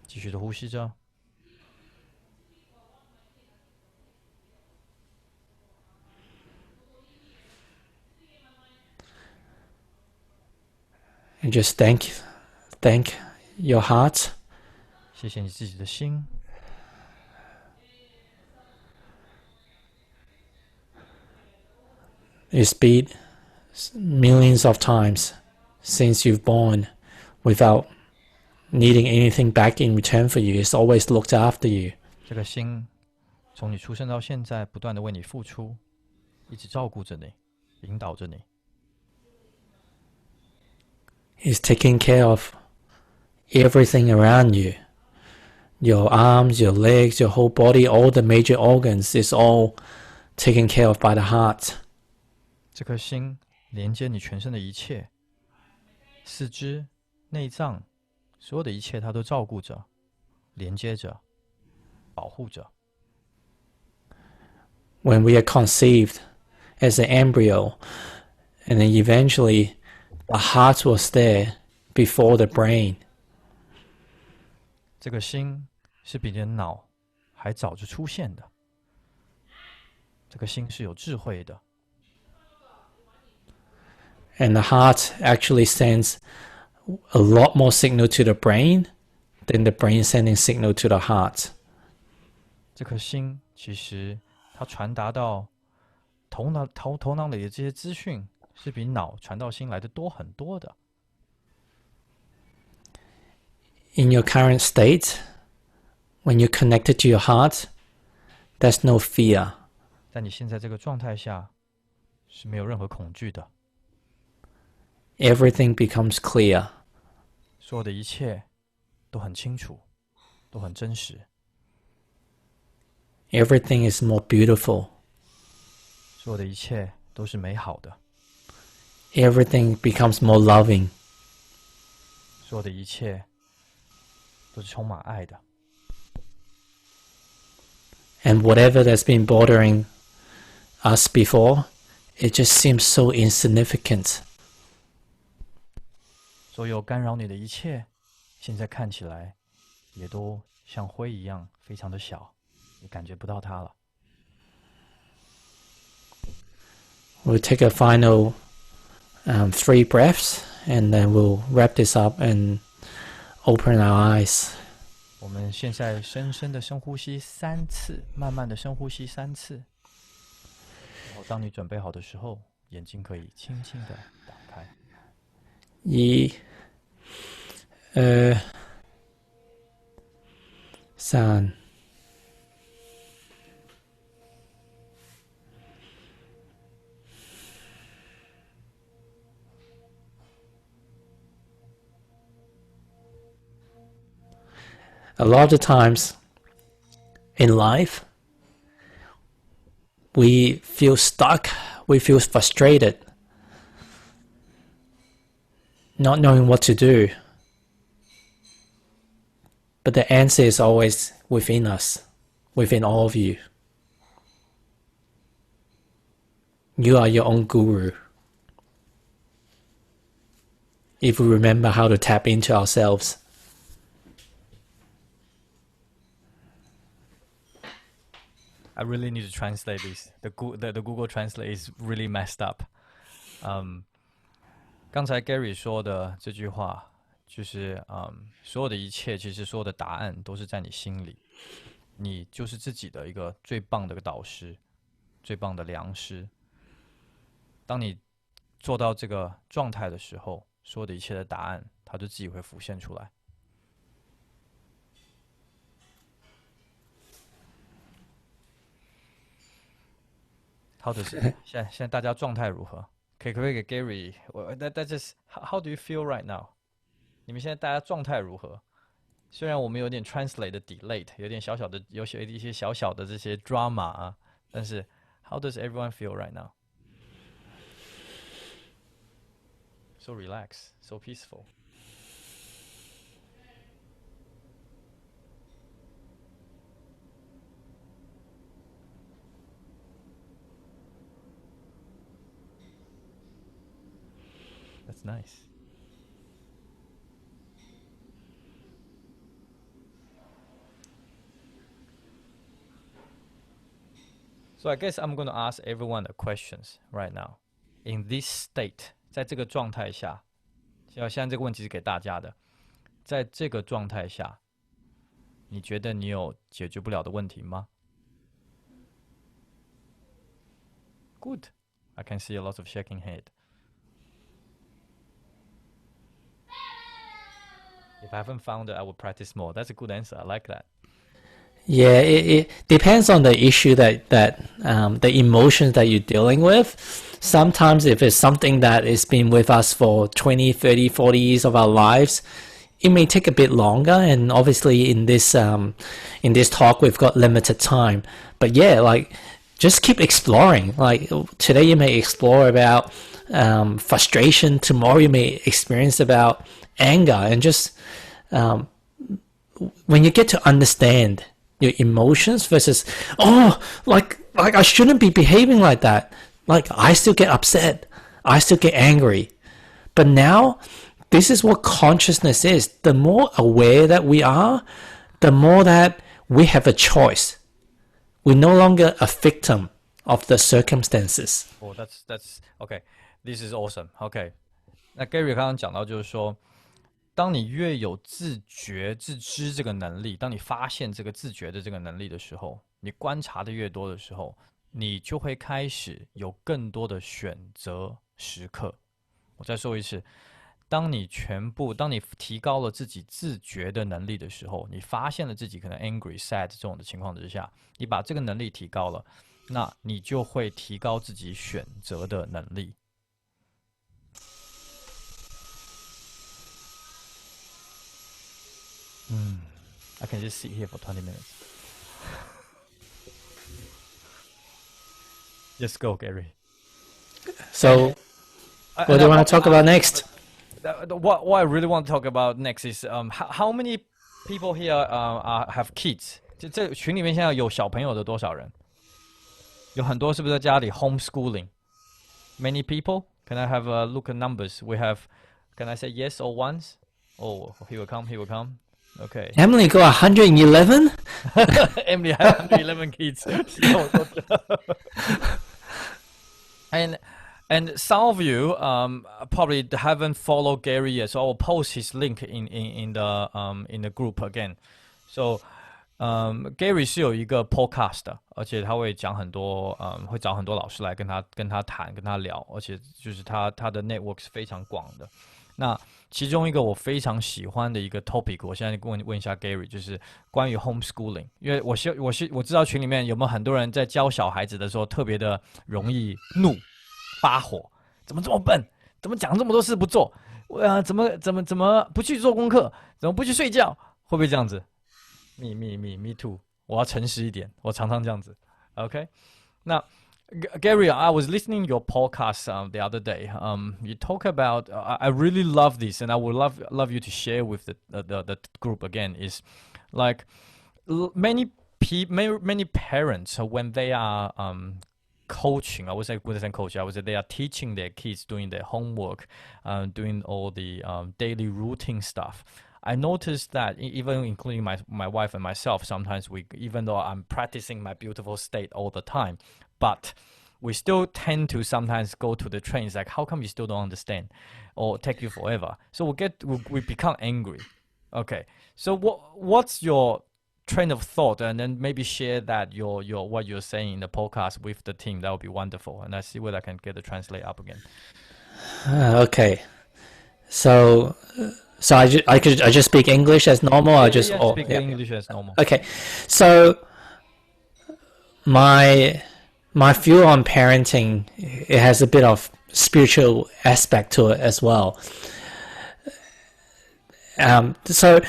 继续的呼吸着。And just thank your heart. 谢谢你自己的心。It's beat millions of times since you've born without needing anything back in return for you. It's always looked after you. 这个心从你出生到现在，不断的为你付出，一直照顾着你，引导着你。It's taking care of everything around you. Your arms, your legs, your whole body, all the major organs is all taken care of by the heart. 这颗心连接你全身的一切，四肢、内脏，所有的一切，它都照顾着，连接着，保护着。When we are conceived as an embryo, and then eventually the heart was there before the brain. 这个心是比你的脑还早就出现的，这个心是有智慧的。And the heart actually sends a lot more signal to the brain than the brain sending signal to the heart. 这颗心其实它传达到头脑里的这些资讯，是比脑传到心来的多很多的。In your current state, when you're connected to your heart, there's no fear. 在你现在这个状态下，是没有任何恐惧的。Everything becomes clear. 所有的一切都很清楚，都很真实。Everything is more beautiful. 所有的一切都是美好的。Everything becomes more loving. 所有的一切都是充满爱的。And whatever that's been bothering us before, it just seems so insignificant. 所有干扰你的一切，现在看起来也都像灰一样，非常的小，你感觉不到它了。We'll take a final 3 breaths, and then we'll wrap this up and open our eyes. 我们现在深深的深呼吸3次，慢慢的深呼吸3次。然后当你准备好的时候，眼睛可以轻轻的打开。1、2、3。A lot of times in life, we feel stuck, we feel frustrated, not knowing what to do. But the answer is always within us, within all of you. You are your own guru. If we remember how to tap into ourselves. I really need to translate this. The Google Translate is really messed up. 刚才 Gary 说的这句话，就是所有的一切，其实所有的答案都是在你心里，你就是自己的一个最棒的导师，最棒的良师。当你做到这个状态的时候，所有的一切的答案，它就自己会浮现出来。How does it? 现在大家状态如何？可不可以给 Gary？ That just how do you feel right now？ 你们现在大家状态如何？虽然我们有点 translate 的 delay， 有点小小的有一些小小的这些 drama 啊，但是 how does everyone feel right now? So relaxed, so peaceful. That's nice. So I guess I'm going to ask everyone the questions right now. In this state, 在这个状态下，现在这个问题是给大家的。在这个状态下，你觉得你有解决不了的问题吗？ Good. I can see a lot of shaking head. If I haven't found it, I will practice more. That's a good answer. I like that. Yeah, it depends on the issue that the emotions that you're dealing with. Sometimes if it's something that has been with us for 20, 30, 40 years of our lives, it may take a bit longer. And obviously in this talk, we've got limited time. But yeah, like just keep exploring. Like today you may explore about frustration. Tomorrow you may experience about anger. And just when you get to understand your emotions versus, like I shouldn't be behaving like that. Like I still get upset. I still get angry. But now, this is what consciousness is. The more aware that we are, the more that we have a choice. We're no longer a victim of the circumstances. Oh, that's okay. This is awesome. Okay. 那 Gary 刚刚讲到就是说，当你越有自觉、自知这个能力，当你发现这个自觉的这个能力的时候，你观察的越多的时候，你就会开始有更多的选择时刻。我再说一次，当你提高了自己自觉的能力的时候，你发现了自己可能 angry sad 这种的情况之下，你把这个能力提高了，那你就会提高自己选择的能力。I can just sit here for 20 minutes. Just go, Gary. So, what do you want to talk about next? What I really want to talk about next is how many people here have kids? 这群里面现在有小朋友的多少人？有很多是不是在家里 homeschooling? Many people? Can I have a look at numbers? We have. Can I say yes or once? Oh, he will come. He will come. Okay. Emily got 111? Emily has 111 kids. And some of you probably haven't followed Gary yet, so I will post his link in the group again. So Gary 是有一个 podcast 的，而且他会讲很多会找很多老师来跟他谈跟他聊，而且就是他的 network 是非常广的。那其中一个我非常喜欢的一个 topic， 我现在问一下 Gary， 就是关于 homeschooling， 因为我知道群里面有没有很多人在教小孩子的时候特别的容易怒发火，怎么这么笨，怎么讲这么多事不做，怎么不去做功课，怎么不去睡觉，会不会这样子 ？Me too， 我要诚实一点，我常常这样子。OK， 那。Gary, I was listening to your podcast the other day. You talk about. I really love this, and I would love you to share with the group again. Is like many parents when they are coaching. I would say coaching. I would say they are teaching their kids doing their homework, doing all the daily routine stuff. I noticed that even including my wife and myself, sometimes even though I'm practicing my beautiful state all the time, but we still tend to sometimes go to the trains like, how come you still don't understand, or take you forever? So we become angry. Okay, so what's your train of thought, and then maybe share that your what you're saying in the podcast with the team. That would be wonderful, and I see whether I can get the translate up again. Okay, so I just speak English as normal. I just speak English as normal. Okay, so my view on parenting, it has a bit of spiritual aspect to it as well. So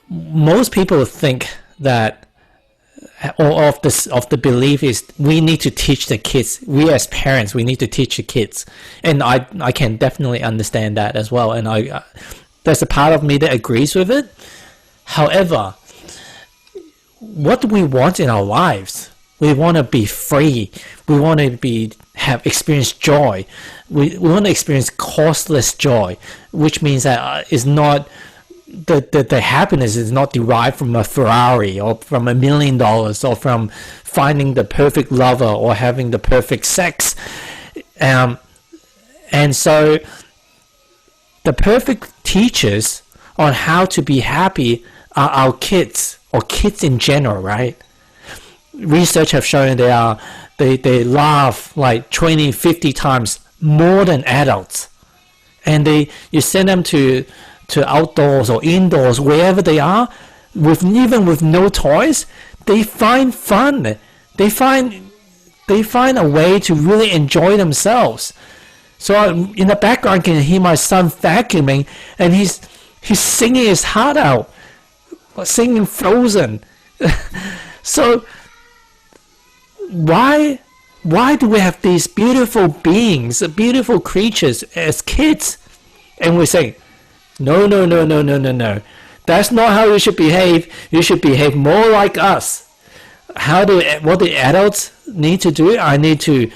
most people think that, or of the belief is we need to teach the kids. We as parents, we need to teach the kids, and I can definitely understand that as well. And there's a part of me that agrees with it. However, what do we want in our lives? We want to be free. We want to experience joy. We want to experience costless joy, which means that it's not the happiness is not derived from a Ferrari or from $1 million or from finding the perfect lover or having the perfect sex. And so the perfect teachers on how to be happy are our kids, or kids in general, right? Research have shown they laugh like 20, 50 times more than adults. And you send them to outdoors or indoors, wherever they are, even with no toys, they find fun. They find a way to really enjoy themselves. So in the background, I can hear my son vacuuming, and he's singing his heart out, singing Frozen. So why do we have these beautiful beings, beautiful creatures as kids, and we say, no, that's not how you should behave. You should behave more like us. What the adults need to do? I need to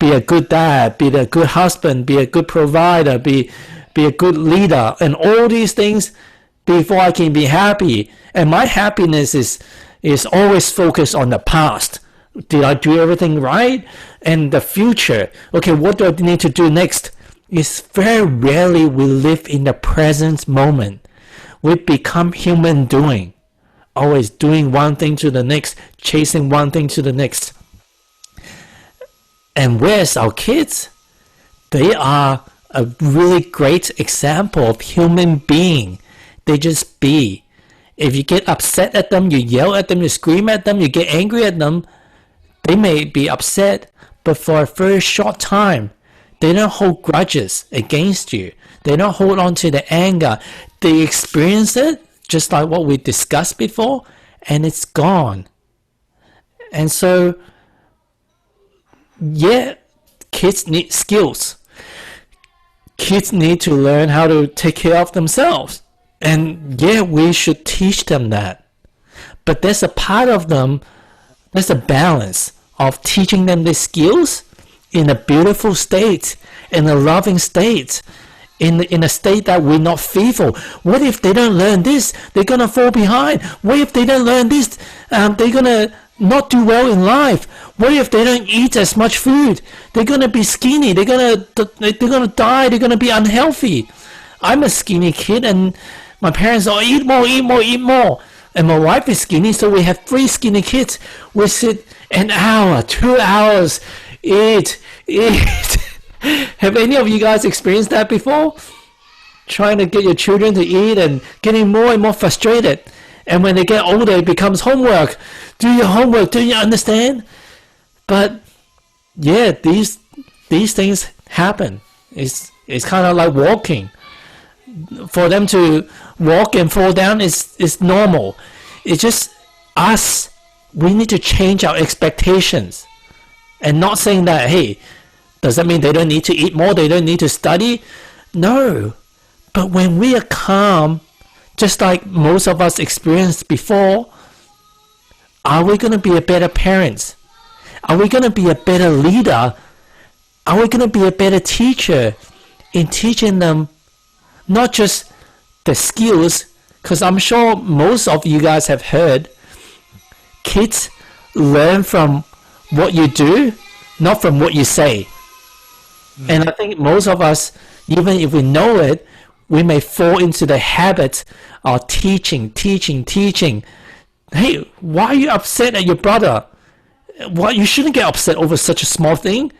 be a good dad, be a good husband, be a good provider, be a good leader, and all these things before I can be happy. And my happiness is always focused on the past. Did I do everything right? And the future. Okay, what do I need to do next? It's very rarely we live in the present moment. We become human doing. Always doing one thing to the next, chasing one thing to the next. And where's our kids? They are a really great example of human being. They just be. If you get upset at them, you yell at them, you scream at them, you get angry at them, they may be upset, but for a very short time, they don't hold grudges against you. They don't hold on to the anger. They experience it, just like what we discussed before, and it's gone. And so, yeah, kids need skills. Kids need to learn how to take care of themselves. And yeah, we should teach them that. But there's a part of them, there's a balance of teaching them the skills in a beautiful state, in a loving state, in a state that we're not fearful. What if they don't learn this? They're going to fall behind. What if they don't learn this? They're going to not do well in life. What if they don't eat as much food? They're going to be skinny. They're going to die. They're going to be unhealthy. I'm a skinny kid, and my parents are eat more, eat more, eat more. And my wife is skinny, so we have 3 skinny kids. We sit an hour, 2 hours, eat. Have any of you guys experienced that before? Trying to get your children to eat and getting more and more frustrated. And when they get older, it becomes homework. Do your homework. Do you understand? But yeah, these things happen. It's kind of like walking. For them to walk and fall down is normal. It's just us. We need to change our expectations. And not saying that, hey, does that mean they don't need to eat more? They don't need to study? No. But when we are calm, just like most of us experienced before, are we going to be a better parent? Are we going to be a better leader? Are we going to be a better teacher in teaching them not just the skills? Because I'm sure most of you guys have heard kids learn from what you do, not from what you say. And I think most of us, even if we know it, we may fall into the habit of teaching. Hey, why are you upset at your brother? Why you shouldn't get upset over such a small thing.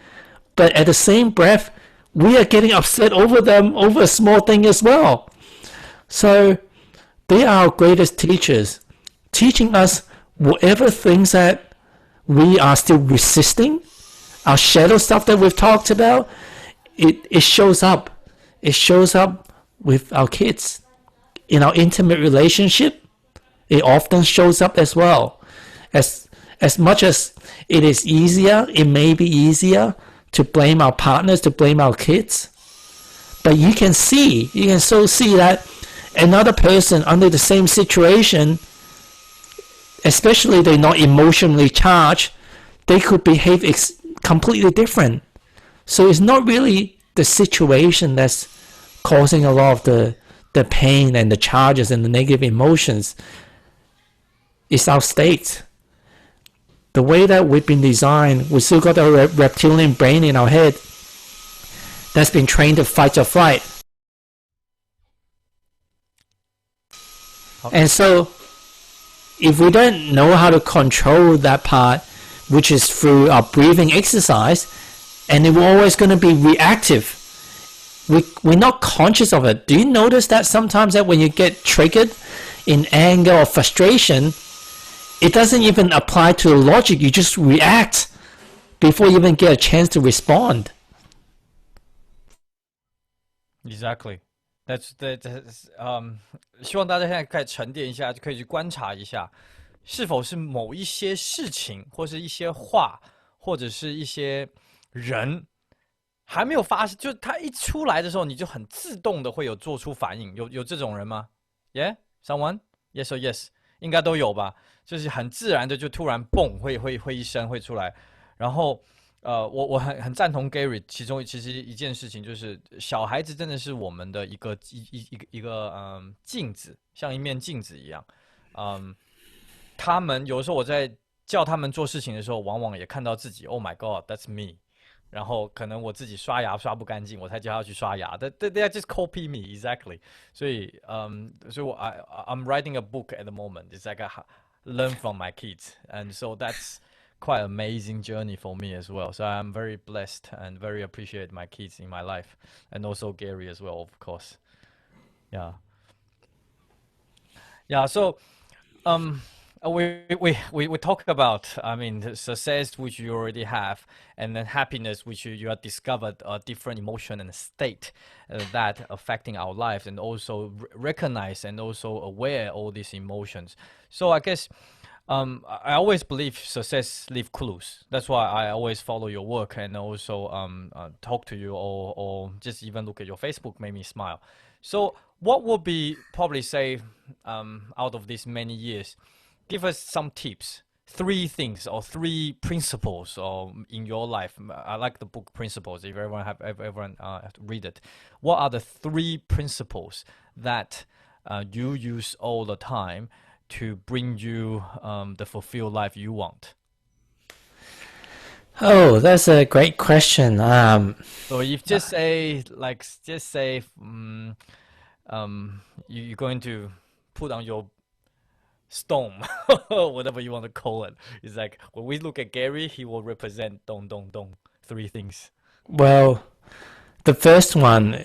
But at the same breath, we are getting upset over them over a small thing as well. So they are our greatest teachers, teaching us whatever things that we are still resisting, our shadow stuff that we've talked about, it shows up. It shows up with our kids. In our intimate relationship, it often shows up as well. As much as it is easier, it may be easier to blame our partners, to blame our kids. But you can see that another person under the same situation, especially they're not emotionally charged, they could behave completely different. So it's not really the situation that's causing a lot of the pain and the charges and the negative emotions. It's our state. The way that we've been designed, we still got a reptilian brain in our head that's been trained to fight or flight. And so, if we don't know how to control that part, which is through our breathing exercise, and we're always going to be reactive. We're not conscious of it. Do you notice that sometimes that when you get triggered in anger or frustration, it doesn't even apply to the logic. You just react before you even get a chance to respond. Exactly. That's 希望大家现在可以沉淀一下，就可以去观察一下，是否是某一些事情，或是一些话，或者是一些人还没有发生，就他一出来的时候，你就很自动的会有做出反应。有这种人吗 ？Yeah, someone? Yes or yes? 应该都有吧。就是很自然的就突然蹦会一声会出来，然后我很赞同 Gary 其中其实一件事情就是小孩子真的是我们的一个镜子，像一面镜子一样，他们有的时候我在叫他们做事情的时候，往往也看到自己 ，Oh my God, that's me。然后可能我自己刷牙刷不干净，我才叫他去刷牙。They just copy me exactly。所以I'm writing a book at the moment. It's like learn from my kids, and so that's quite amazing journey for me as well. So I'm very blessed and very appreciate my kids in my life, and also Gary as well, of course. Yeah. Yeah. So, we talk about, I mean, the success which you already have, and then happiness which you have discovered a different emotion and state that affecting our lives, and also recognize and also aware all these emotions. So I guess I always believe success leave clues. That's why I always follow your work, and also talk to you, or just even look at your Facebook made me smile. So what would be probably say out of these many years, give us some tips, 3 things or 3 principles or in your life. I like the book Principles. If everyone have to read it. What are the 3 principles that you use all the time to bring you the fulfilled life you want? Oh, that's a great question. So if just say you're going to put on your stone, whatever you want to call it. It's like when we look at Gary, he will represent dong dong dong 3 things. Well, the first one,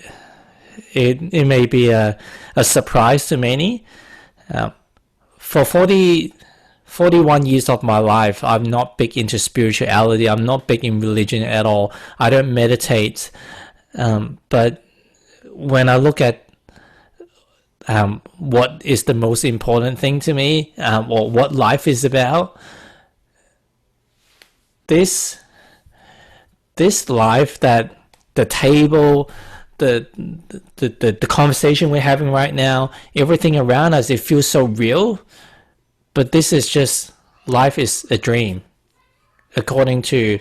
it may be a surprise to many. For 41 years of my life, I'm not big into spirituality. I'm not big in religion at all. I don't meditate. But when I look at what is the most important thing to me, or what life is about, this life, that the table, the conversation we're having right now, everything around us, it feels so real. But this is just, life is a dream, according to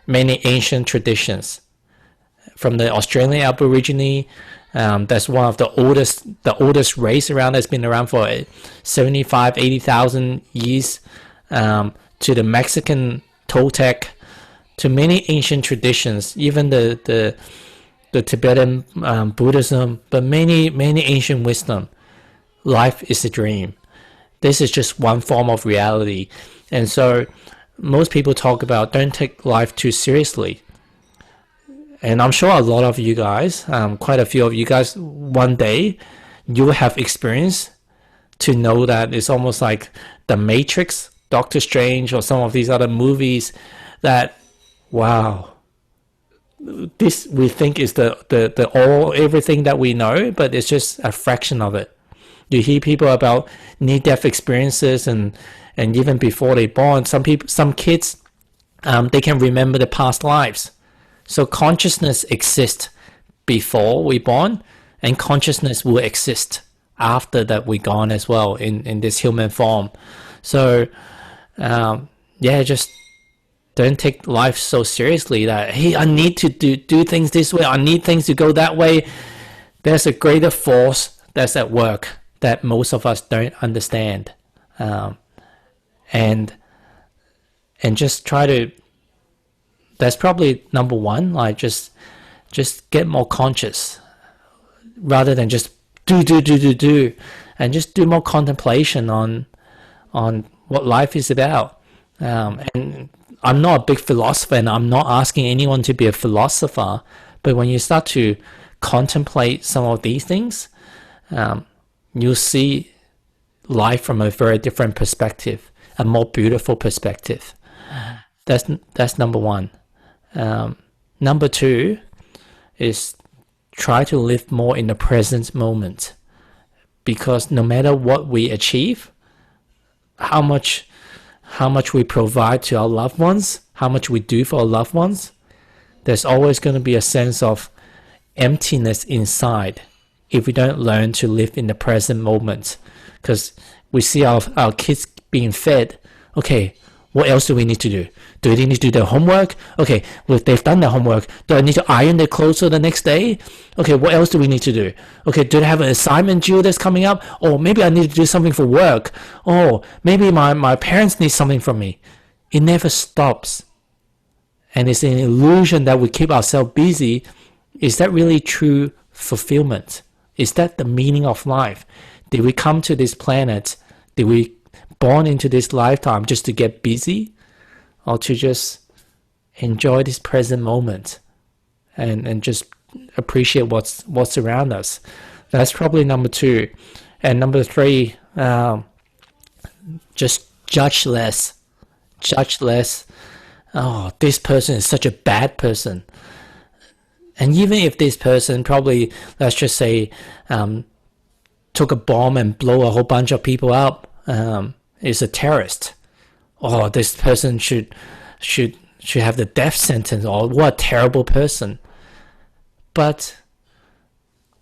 many ancient traditions. From the Australian Aborigine, that's one of the oldest race around, that's been around for 75, 80,000 years, to the Mexican Toltec, to many ancient traditions, even the Tibetan Buddhism, but many ancient wisdom. Life is a dream. This is just one form of reality. And so most people talk about don't take life too seriously. And I'm sure a lot of you guys, quite a few of you guys, one day you will have experience to know that it's almost like The Matrix, Doctor Strange, or some of these other movies that, wow, this we think is the all, everything that we know, but it's just a fraction of it. You hear people about near-death experiences, and even before they're born, some kids, they can remember the past lives. So consciousness exists before we're born, and consciousness will exist after that we're gone as well in this human form. So, just don't take life so seriously that, hey, I need to do things this way, I need things to go that way. There's a greater force that's at work that most of us don't understand. And just try to, that's probably number one, like just get more conscious rather than just do, and just do more contemplation on what life is about. And I'm not a big philosopher, and I'm not asking anyone to be a philosopher, but when you start to contemplate some of these things, you'll see life from a very different perspective, a more beautiful perspective. That's number one. Number two is try to live more in the present moment, because no matter what we achieve, how much we provide to our loved ones, how much we do for our loved ones, there's always going to be a sense of emptiness inside if we don't learn to live in the present moment. Because we see our kids being fed. Okay, what else do we need to do? Do they need to do their homework? Okay, well, if they've done their homework, do I need to iron their clothes for the next day? Okay, what else do we need to do? Okay, do they have an assignment due that's coming up? Or maybe I need to do something for work. Oh, maybe my parents need something from me. It never stops. And it's an illusion that we keep ourselves busy. Is that really true fulfillment? Is that the meaning of life? Did we come to this planet? Did we born into this lifetime just to get busy? or to just enjoy this present moment and just appreciate what's around us. That's probably number 2. And number 3, just judge less. Judge less. Oh, this person is such a bad person. And even if this person probably, let's just say, took a bomb and blow a whole bunch of people up, is a terrorist. Oh, this person should have the death sentence. Or what a terrible person. But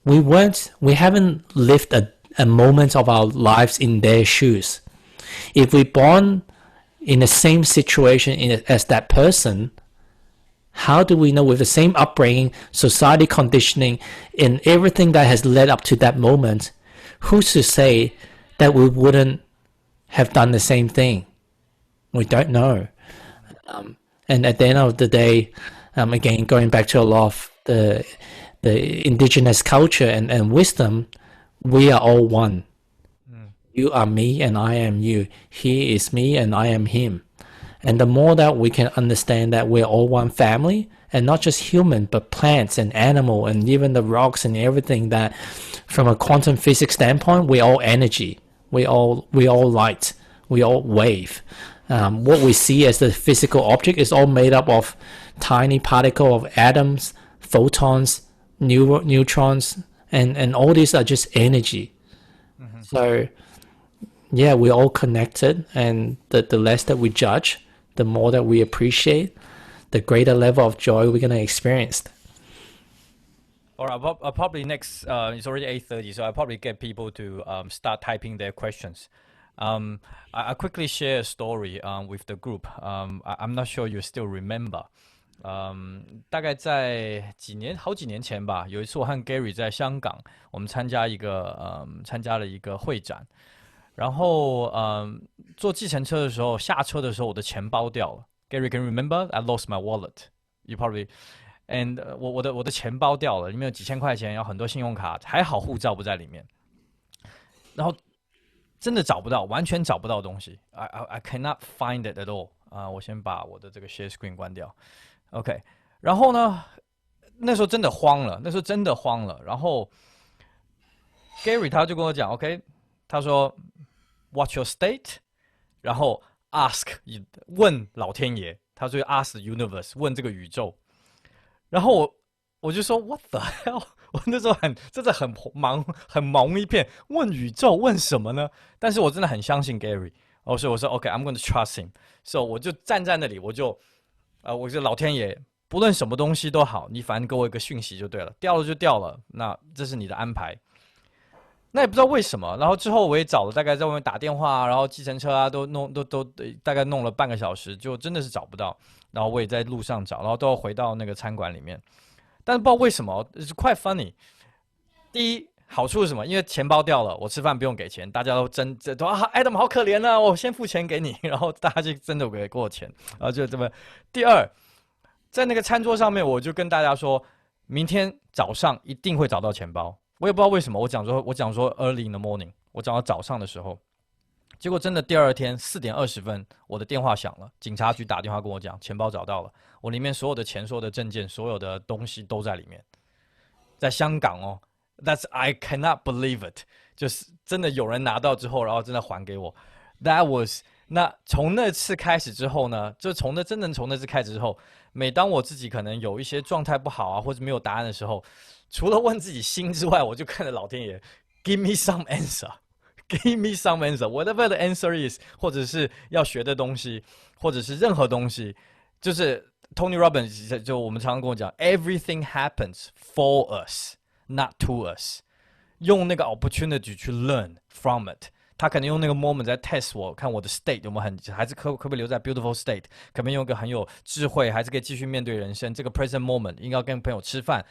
we haven't lived a moment of our lives in their shoes. If we born in the same situation as that person, how do we know, with the same upbringing, society conditioning, and everything that has led up to that moment, who's to say that we wouldn't have done the same thing? We don't know. And at the end of the day, again, going back to a lot of the indigenous culture and wisdom, we are all one. You are me and I am you. He is me and I am him. And the more that we can understand that we're all one family, and not just human, but plants and animal and even the rocks and everything, that from a quantum physics standpoint, we're all energy. We all light. We all wave. What we see as the physical object is all made up of tiny particle of atoms, photons, neutrons, and all these are just energy. So yeah, we're all connected, and the less that we judge, the more that we appreciate, the greater level of joy we're going to experience. All right, I'll probably next, it's already 8:30, so I'll probably get people to start typing their questions. I'll quickly share a story with the group. I'm not sure you still remember. 大概在好几年前吧，有一次我和 Gary 在香港，我们参加了一个会展，然后坐计程车的时候，下车的时候我的钱包掉了。Gary, can you remember? I lost my wallet. You probably and 我的钱包掉了，里面有几千块钱，有很多信用卡，还好护照不在里面。然后真的找不到，完全找不到东西。I cannot find it at all. 我先把我的这个 share screen 关掉。OK， 然后呢，那时候真的慌了，然后 Gary 他就跟我讲 ，OK， 他说 What's your state？ 然后 ask 问老天爷，他说 ask the universe 问这个宇宙，然后我就说 What the hell？ 我那时候真的很懵一片，问宇宙问什么呢？但是我真的很相信 Gary， 所以我说 OK，I'm going to trust him。So 我就站在那里，我就老天爷，不论什么东西都好，你反正给我一个讯息就对了，掉了就掉了，那这是你的安排。那也不知道为什么，然后之后我也找了，大概在外面打电话，然后计程车啊都大概弄了半个小时，就真的是找不到。然后我也在路上找，然后都要回到那个餐馆里面。但是不知道为什么，it's quite funny。第一，好处是什么？因为钱包掉了，我吃饭不用给钱，大家都Adam 好可怜啊，我先付钱给你，然后大家就真的给我钱，然后就这么。第二，在那个餐桌上面，我就跟大家说，明天早上一定会找到钱包。我也不知道为什么，我讲说 early in the morning， 我讲到早上的时候，结果真的第二天4点20分，我的电话响了，警察局打电话跟我讲，钱包找到了，我里面所有的钱、所有的证件、所有的东西都在里面，在香港哦。I cannot believe it， 就是真的有人拿到之后，然后真的还给我。那从那次开始之后呢，就从那次开始之后，每当我自己可能有一些状态不好啊，或者没有答案的时候，除了问自己心之外，我就看着老天爷 ，Give me some answer，Give me some answer，whatever the answer is， 或者是要学的东西，或者是任何东西，就是 Tony Robbins 就我们常常跟我讲 ，Everything happens for us。Not to us， 用那个 opportunity 去 learn from it。他可能用那个 moment 在 test 我，看我的 state 有没有还是可不可以留在 beautiful state， 可不可以用一个很有智慧，还是可以继续面对人生。这个 present moment 应该跟朋友吃饭，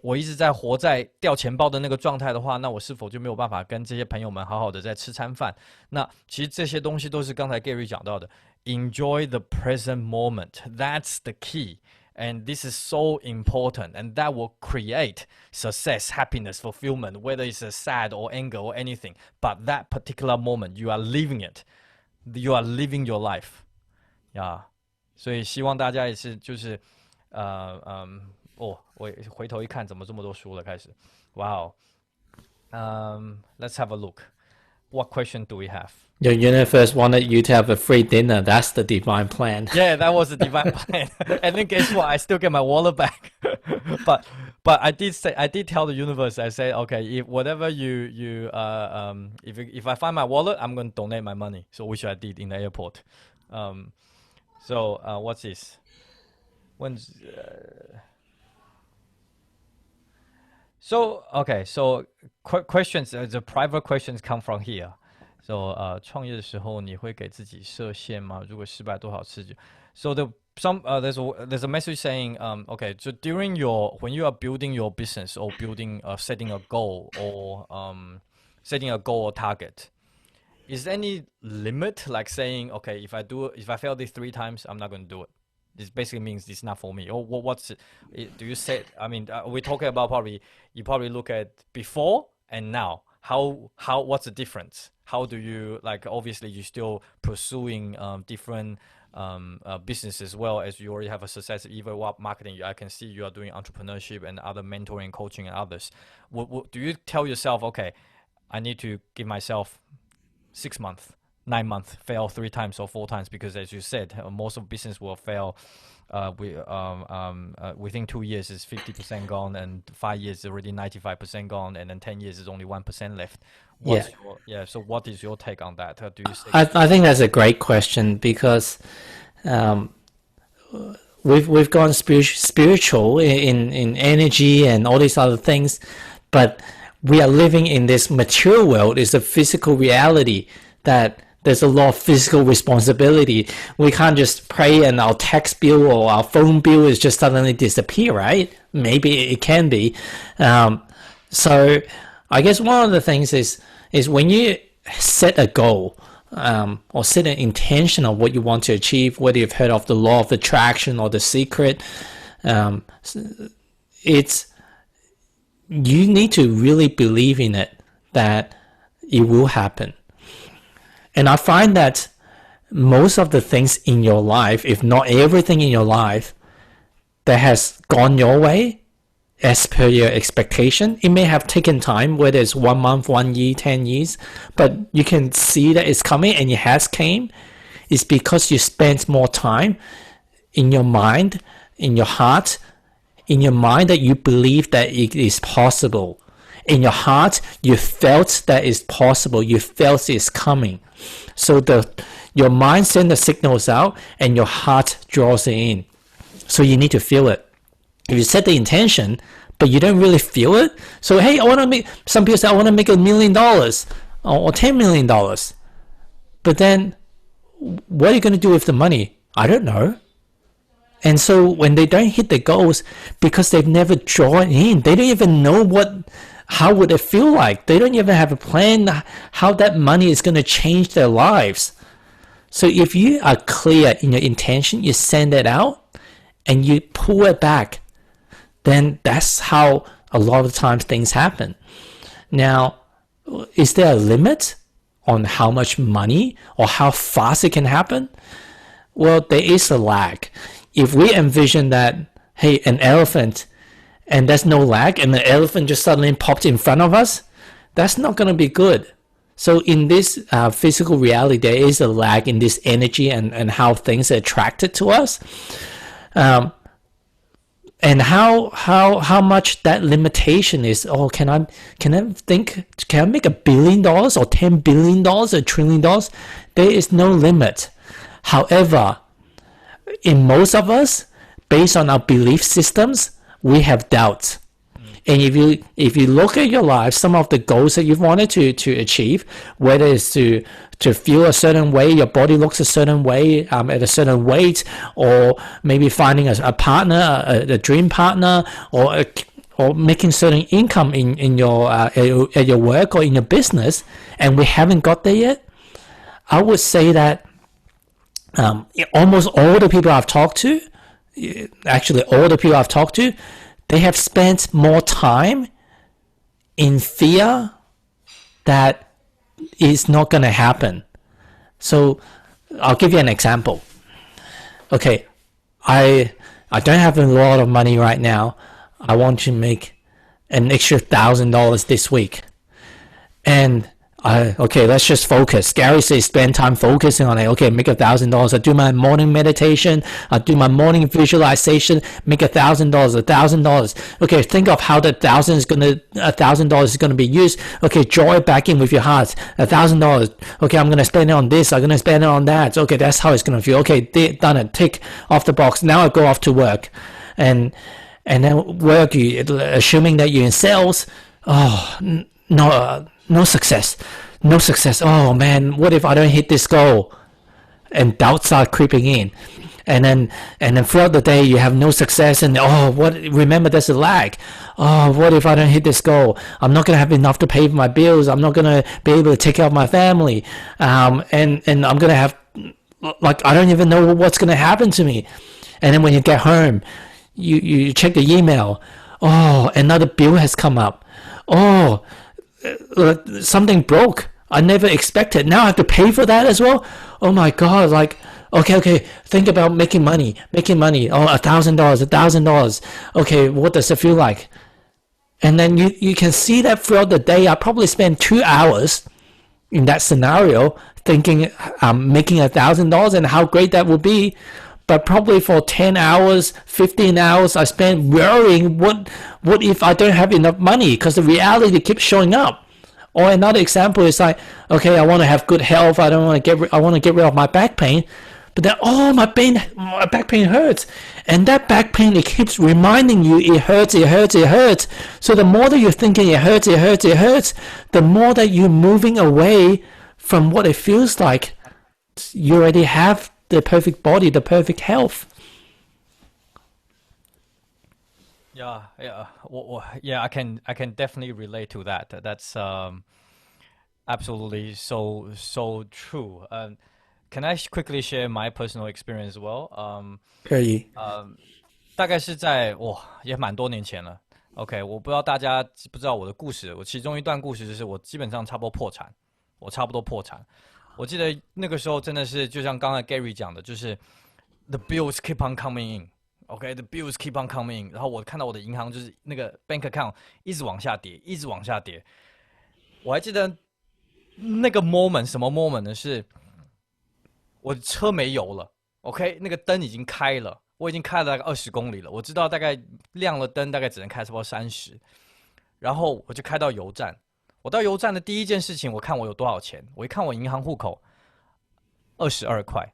我一直在活在掉钱包的那个状态的话，那我是否就没有办法跟这些朋友们好好的在吃餐饭？那其实这些东西都是刚才 Gary 讲到的 ，enjoy the present moment，that's the key。And this is so important, and that will create success, happiness, fulfillment, whether it's a sad or anger or anything. But that particular moment, you are living it. You are living your life. Yeah. 所以希望大家也是就是我回头一看，怎么这么多书了？开始，哇哦，Let's have a look. What question do we have? Your universe wanted you to have a free dinner. That's the divine plan. Yeah, that was the divine plan. And then guess what? I still get my wallet back. but I did tell the universe. I said, okay, if whatever if I find my wallet, I'm going to donate my money. So which I did in the airport. What's this? Questions. The private questions come from here. So 创业的时候你会给自己设限吗？如果失败多少次就 So there's a message saying okay, so when you are building your business or setting a goal or setting a goal or target, is there any limit, like saying, okay, if I fail this 3 times, I'm not going to do it? This basically means it's not for me. Or what's it? Do you say? I mean, we're talking about you probably look at before and now. What's the difference? How do you, like, obviously you're still pursuing different business as well, as you already have a success even with marketing. I can see you are doing entrepreneurship and other mentoring, coaching, and others. Do you tell yourself, okay, I need to give myself 6 months, 9 months, fail 3 times or 4 times? Because as you said, most of business will fail. Within 2 years is 50% gone, and 5 years is already 95% gone, and then 10 years is only 1% left. So what is your take on that? Do you say I think that's a great question, because we've gone spiritual in energy and all these other things, but we are living in this material world. It's a physical reality that there's a lot of physical responsibility. We can't just pray and our tax bill or our phone bill is just suddenly disappear, right? Maybe it can be. So I guess one of the things is when you set a goal or set an intention of what you want to achieve, whether you've heard of the law of attraction or the secret, you need to really believe in it, that it will happen. And I find that most of the things in your life, if not everything in your life, that has gone your way as per your expectation, it may have taken time, whether it's 1 month, 1 year, 10 years, but you can see that it's coming and it has came. It's because you spent more time in your mind, in your heart, in your mind, that you believe that it is possible. In your heart, you felt that it's possible. You felt it's coming. So your mind sends the signals out and your heart draws it in. So you need to feel it. If you set the intention, but you don't really feel it, so hey, some people say, I want to make $1 million or $10 million. But then what are you going to do with the money? I don't know. And so when they don't hit the goals, because they've never drawn in, they don't even know how would it feel like. They don't even have a plan how that money is going to change their lives. So if you are clear in your intention, you send it out and you pull it back, then that's how a lot of times things happen. Now, is there a limit on how much money or how fast it can happen? Well, there is a lag. If we envision that, hey, an elephant, and there's no lag, and the elephant just suddenly popped in front of us, that's not going to be good. So in this physical reality, there is a lag in this energy and how things are attracted to us. And how much that limitation is, can I make $1 billion or $10 billion or $1 trillion? There is no limit. However, in most of us, based on our belief systems, we have doubts. And if you look at your life, some of the goals that you've wanted to achieve, whether it's to feel a certain way, your body looks a certain way, at a certain weight, or maybe finding a partner, a dream partner, or making certain income in your at your work or in your business, and we haven't got there yet, I would say that almost all the people I've talked to, they have spent more time in fear that it's not going to happen. So I'll give you an example. Okay, I don't have a lot of money right now. I want to make an extra $1,000 this week. And okay, let's just focus. Gary says spend time focusing on it. Okay, make $1,000. I do my morning meditation. I do my morning visualization. Make $1,000. $1,000. Okay, think of how the $1,000 is gonna be used. Okay, draw it back in with your heart. $1,000. Okay, I'm gonna spend it on this. I'm gonna spend it on that. Okay, that's how it's gonna feel. Okay, done it. Tick off the box. Now I go off to work, and then work. Assuming that you're in sales. Oh no. No success. Oh man, what if I don't hit this goal? And doubts start creeping in. And then throughout the day you have no success, and remember there's a lag. Oh, what if I don't hit this goal? I'm not gonna have enough to pay for my bills. I'm not gonna be able to take care of my family. And I'm gonna have, like, I don't even know what's gonna happen to me. And then when you get home, you check the email. Oh, another bill has come up. Oh, something broke. I never expected. Now I have to pay for that as well. Oh my god! Like, okay. Think about making money. Oh, $1,000. Okay, what does it feel like? And then you can see that throughout the day. I probably spend 2 hours in that scenario thinking I'm making $1,000 and how great that would be. But probably for 10 hours, 15 hours, I spend worrying, what if I don't have enough money? Because the reality keeps showing up. Or another example is like, okay, I want to have good health. I want to get rid of my back pain. But then, my back pain hurts. And that back pain, it keeps reminding you it hurts. So the more that you're thinking it hurts, the more that you're moving away from what it feels like. You already have the perfect body, the perfect health. Yeah. I can definitely relate to that. That's absolutely so true. Can I quickly share my personal experience as well? 可以。大概是在也蛮多年前了。OK， 我不知道大家知不知道我的故事。我其中一段故事就是我基本上差不多破产。我记得那个时候真的是就像刚才 Gary 讲的，就是 the bills keep on coming in。OK，the bills keep on coming in。然后我看到我的银行就是那个 bank account 一直往下跌。我还记得那个 moment 什么 moment 呢？是我车没油了。OK， 那个灯已经开了，我已经开了大概20公里了。我知道大概亮了灯，大概只能开差不多30。然后我就开到油站。我到油站的第一件事情，我看我有多少钱。我一看我银行户口，22块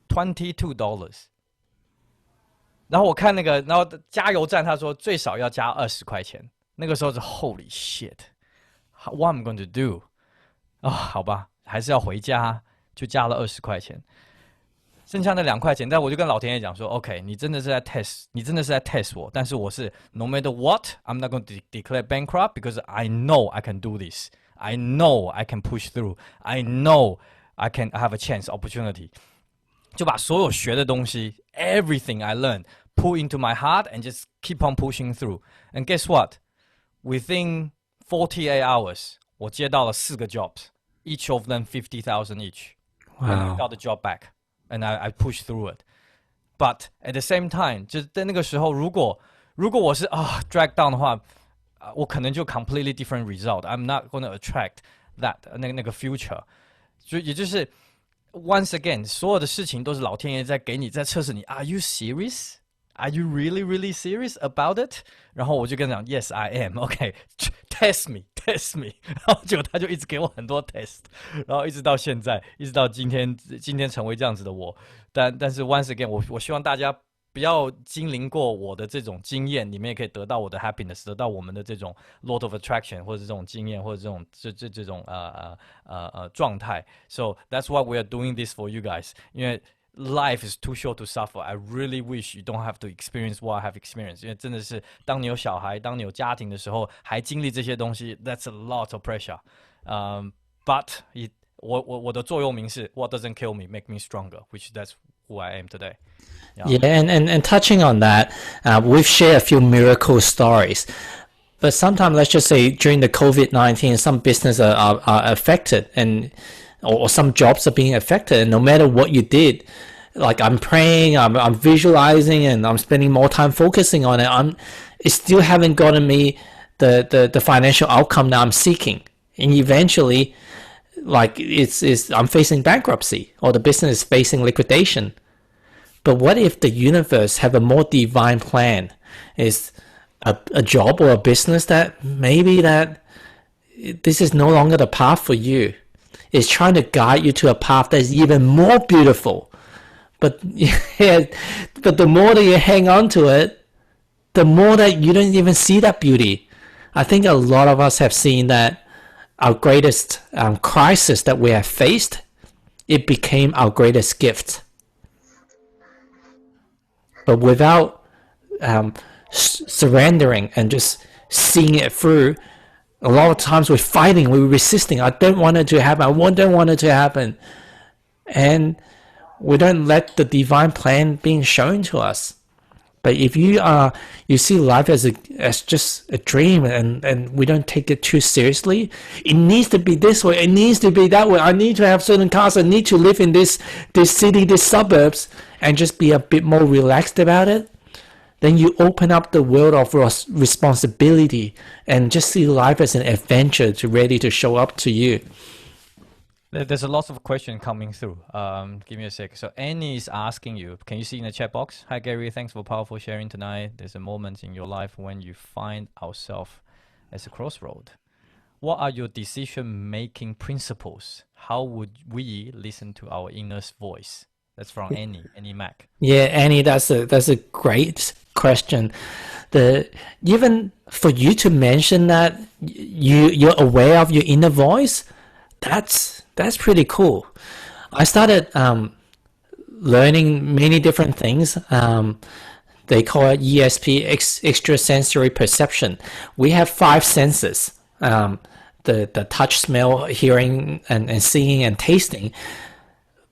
，$22。然后我看那个，然后加油站他说最少要加20块钱。那个时候是 Holy shit，what I'm going to do？ 好吧，还是要回家，就加了20块钱。剩下那2块钱，但我就跟老天爷讲说 ，OK， 你真的是在 test 我，但是我是 no matter what, I'm not going to declare bankrupt because I know I can do this. I know I can push through. I know I have a chance, opportunity. 就把所有学的东西 everything I learned pull into my heart and just keep on pushing through. And guess what? Within 48 hours, 我接到了4个 jobs, each of them 50,000 each. Wow. And I got the job back.And I pushed through it, but at the same time， 就是在那个时候，如果我是drag down 的话，我可能就 completely different result. I'm not going to attract that 那个 future。所以也就是 once again， 所有的事情都是老天爷在给你，在测试你。Are you serious? Are you really serious about it? 然后我就跟他讲 ，Yes, I am. OK, test me. 然后结果他就一直给我很多 test， 然后一直到现在，一直到今天成为这样子的我。但是 once again， 我希望大家不要经历过我的这种经验，你们也可以得到我的 happiness， 得到我们的这种 law of attraction， 或者这种经验，或者这种状态。So that's why we are doing this for you guys， 因为Life is too short to suffer. I really wish you don't have to experience what I have experienced. 因为真的是，当你有小孩，当你有家庭的时候，还经历这些东西 ，that's a lot of pressure. But 我的座右铭是 What doesn't kill me, make me stronger. Which that's who I am today. Yeah, and touching on that, we've shared a few miracle stories. But sometimes, let's just say during the COVID-19, some businesses are affected, or some jobs are being affected. And no matter what you did, like I'm praying, I'm visualizing, and I'm spending more time focusing on it, it still haven't gotten me the financial outcome that I'm seeking. And eventually, like I'm facing bankruptcy, or the business is facing liquidation. But what if the universe have a more divine plan? Is a job or a business that maybe that this is no longer the path for you. It's trying to guide you to a path that is even more beautiful. But but the more that you hang on to it, the more that you don't even see that beauty. I think a lot of us have seen that our greatest crisis that we have faced, it became our greatest gift. But without surrendering and just seeing it through, a lot of times we're fighting, we're resisting. I don't want it to happen. I don't want it to happen. And we don't let the divine plan being shown to us. But if you see life as just a dream, and we don't take it too seriously, it needs to be this way, it needs to be that way, I need to have certain cars, I need to live in this city, these suburbs, and just be a bit more relaxed about it, then you open up the world of responsibility and just see life as an adventure ready to show up to you. There's a lot of questions coming through. Give me a sec. So Annie is asking you, can you see in the chat box? Hi Gary, thanks for powerful sharing tonight. There's a moment in your life when you find ourselves as a crossroad. What are your decision-making principles? How would we listen to our inner voice? That's from Annie Mac. Yeah, Annie, that's a great question. Even for you to mention that you're aware of your inner voice, that's pretty cool. I started learning many different things. They call it ESP, extrasensory perception. We have 5 senses: the touch, smell, hearing, and seeing and tasting.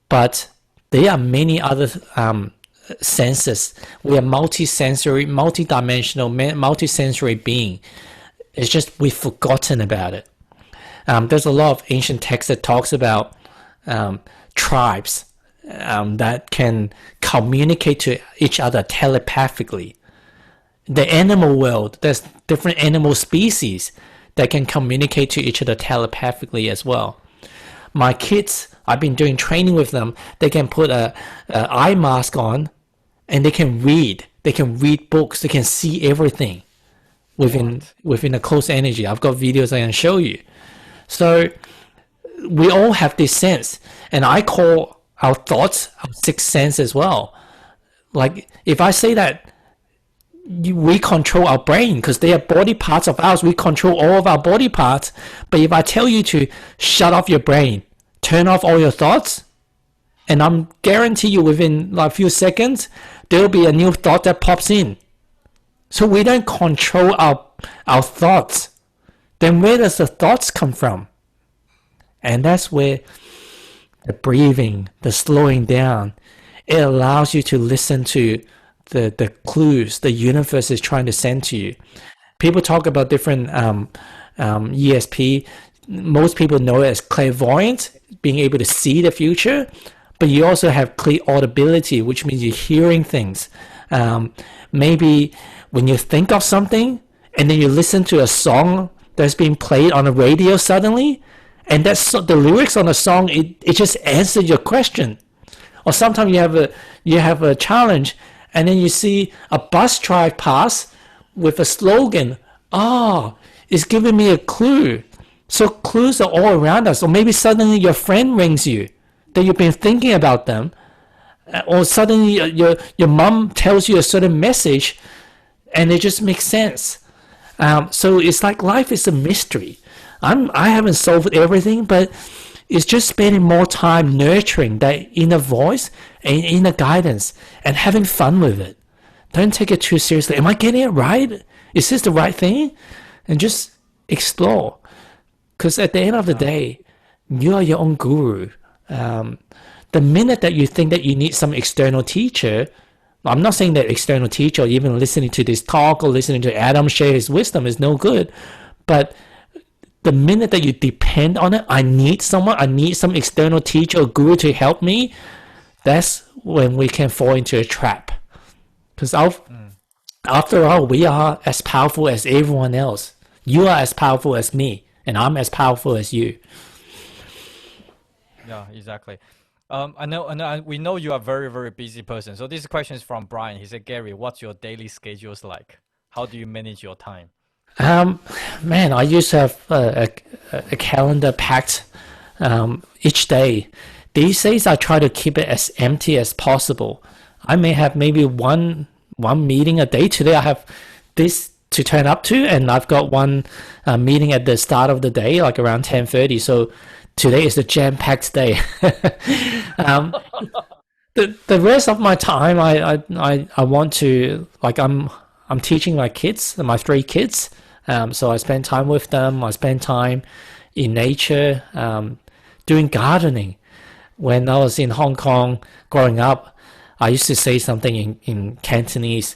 But there are many other senses. We are multisensory, multidimensional, multisensory being. It's just we've forgotten about it. There's a lot of ancient texts that talks about tribes that can communicate to each other telepathically. The animal world, there's different animal species that can communicate to each other telepathically as well. My kids, I've been doing training with them. They can put a eye mask on, and they can read. They can read books. They can see everything within a close energy. I've got videos I can show you. So we all have this sense, and I call our thoughts our 6th sense as well. Like if I say that we control our brain because they are body parts of ours, we control all of our body parts. But if I tell you to shut off your brain, turn off all your thoughts, and I'm guarantee you within like a few seconds there'll be a new thought that pops in. So we don't control our thoughts. Then where does the thoughts come from? And that's where the breathing, the slowing down, it allows you to listen to the clues the universe is trying to send to you. People talk about different ESP. Most people know it as clairvoyant, being able to see the future. But you also have clear audibility, which means you're hearing things. Maybe when you think of something and then you listen to a song that's being played on the radio suddenly, and that's the lyrics on the song, it just answers your question. Or sometimes you have a challenge, and then you see a bus drive past with a slogan. It's giving me a clue. So clues are all around us. Or maybe suddenly your friend rings you that you've been thinking about them, or suddenly your mom tells you a certain message, and it just makes sense. So it's like life is a mystery. I haven't solved everything, but it's just spending more time nurturing that inner voice and inner guidance and having fun with it. Don't take it too seriously. Am I getting it right? Is this the right thing? And just explore. Because at the end of the day, you are your own guru. The minute that you think that you need some external teacher, I'm not saying that external teacher or even listening to this talk or listening to Adam share his wisdom is no good, but the minute that you depend on it, I need some external teacher or guru to help me, that's when we can fall into a trap. Because after all, we are as powerful as everyone else. You are as powerful as me, and I'm as powerful as you. Yeah, exactly. We know you are a very, very busy person. So this question is from Brian. He said, Gary, what's your daily schedules like? How do you manage your time? Man, I used to have a calendar packed each day. These days, I try to keep it as empty as possible. I may have maybe one meeting a day. Today, I have this to turn up to, and I've got one meeting at the start of the day, like around 10:30. So today is a jam-packed day. The rest of my time, I want to, like, I'm teaching my kids, my 3 kids. So I spend time with them. I spend time in nature, doing gardening. When I was in Hong Kong growing up, I used to say something in Cantonese,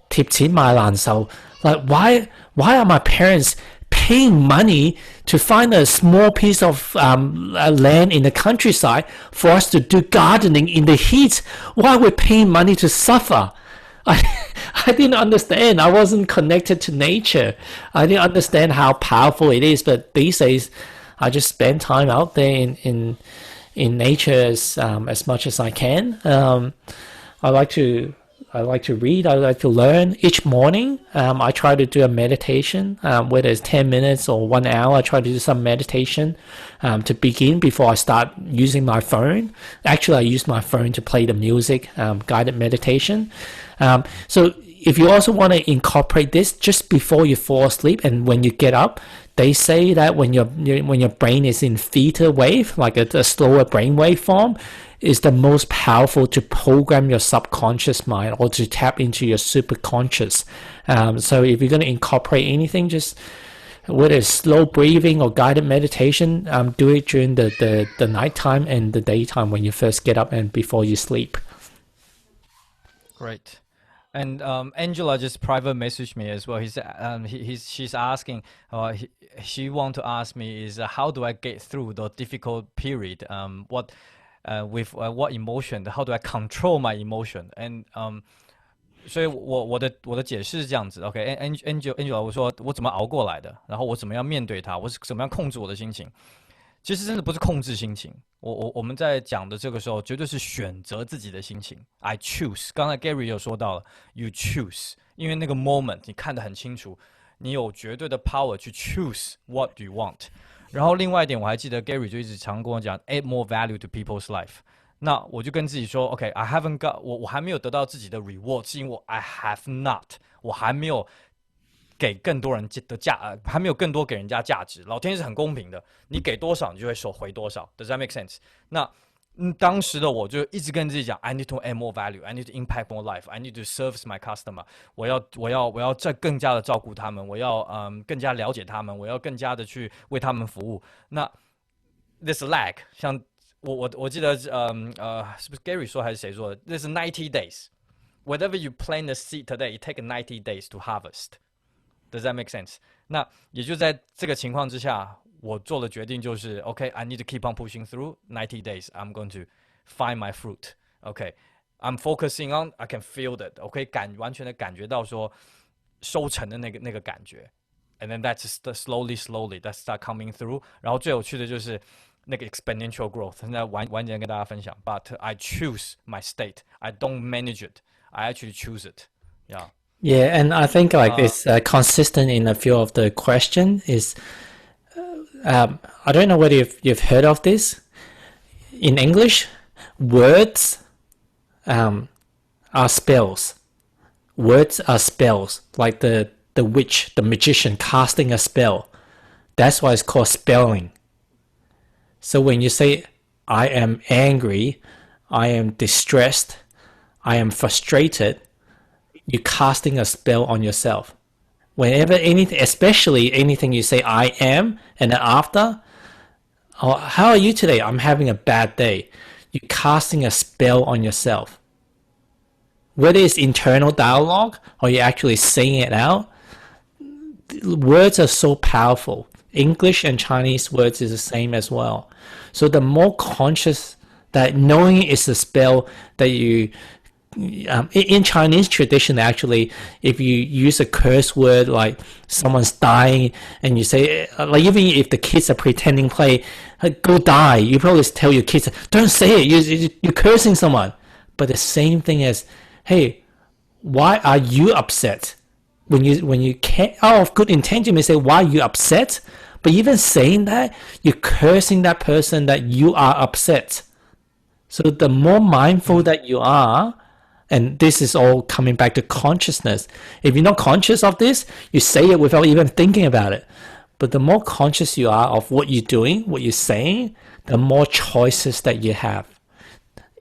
貼錢買難受. Like, why are my parents paying money to find a small piece of land in the countryside for us to do gardening in the heat? Why are we paying money to suffer? I didn't understand. I wasn't connected to nature. I didn't understand how powerful it is. But these days, I just spend time out there in nature as much as I can. I like to read. I like to learn. Each morning, I try to do a meditation, whether it's 10 minutes or 1 hour. I try to do some meditation to begin before I start using my phone. Actually, I use my phone to play the music, guided meditation. So if you also want to incorporate this just before you fall asleep and when you get up, they say that when your brain is in theta wave, like a slower brain wave form, is the most powerful to program your subconscious mind or to tap into your superconscious. So if you're going to incorporate anything, just whether it's slow breathing or guided meditation, do it during the nighttime and the daytime when you first get up and before you sleep. Great. And Angela just private messaged me as well. She's asking, she want to ask me is how do I get through the difficult period? What emotion? How do I control my emotion? And 所以我的解释是这样子 ，OK，Angela， 我说我怎么熬过来的，然后我怎么样面对它，我是怎么样控制我的心情。其实真的不是控制心情，我们在讲的这个时候，绝对是选择自己的心情。I choose。刚才 Gary 有说到了 ，You choose， 因为那个 moment 你看得很清楚，你有绝对的 power 去 choose what you want。然后另外一点，我还记得 Gary 就一直常跟我讲 ，add more value to people's life。那我就跟自己说 ，OK，I haven't got， 我还没有得到自己的 reward， 是因为 I have not， 我还没有给更多人的还没有更多给人家价值。老天是很公平的，你给多少，你就会收回多少。Does that make sense？ 那当时的我就一直跟自己讲 ，I need to add more value, I need to impact more life, I need to service my customer。我要再更加的照顾他们，我要更加了解他们，我要更加的去为他们服务。那 this lag， 像我记得是不是 Gary 说还是谁说的 ？This is 90 days. Whatever you plant the seed today, it take 90 days to harvest.Does that make sense? 那也就在这个情况之下，我做的决定就是 ，OK，I need to keep on pushing through 90 days. I'm going to find my fruit. OK，I'm focusing on. I can feel that. OK， 完全的感觉到说收成的那个感觉。And then that's slowly that start coming through. 然后最有趣的就是那个 exponential growth。现在晚点跟大家分享。But I choose my state. I don't manage it. I actually choose it. Yeah.Yeah, and I think it's consistent in a few of the question is, I don't know whether you've heard of this. In English, words are spells. Words are spells, like the witch, the magician casting a spell. That's why it's called spelling. So when you say, I am angry, I am distressed, I am frustrated,you're casting a spell on yourself. Whenever anything, especially anything you say, I am, and then after, oh, how are you today? I'm having a bad day. You're casting a spell on yourself. Whether it's internal dialogue or you're actually saying it out, words are so powerful. English and Chinese words is the same as well. So the more conscious That knowing is a spell that you, in Chinese tradition, actually, if you use a curse word like someone's dying and you say, like even if the kids are pretending play, like, go die, you probably tell your kids, don't say it, you're cursing someone. But the same thing as, hey, why are you upset? When you can't, out of good intent, you may say, why are you upset? But even saying that, you're cursing that person that you are upset. So the more mindful that you are, and this is all coming back to consciousness. If you're not conscious of this, you say it without even thinking about it. But the more conscious you are of what you're doing, what you're saying, the more choices that you have.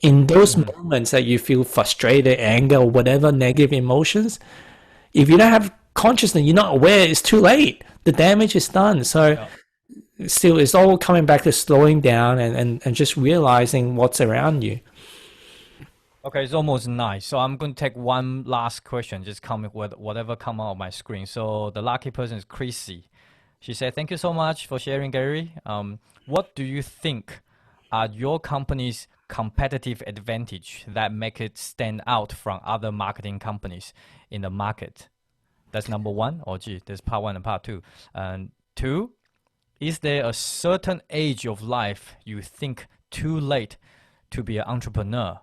In those moments that you feel frustrated, anger, or whatever negative emotions, if you don't have consciousness, you're not aware, it's too late. The damage is done. So still, it's all coming back to slowing down and just realizing what's around you. Okay, it's almost 9. So I'm going to take one last question, just comment with whatever come out of my screen. So the lucky person is Chrissy. She said, thank you so much for sharing, Gary. What do you think are your company's competitive advantage that make it stand out from other marketing companies in the market? That's number 1. Oh, gee, there's part 1 and part 2. And 2, is there a certain age of life you think too late to be an entrepreneur?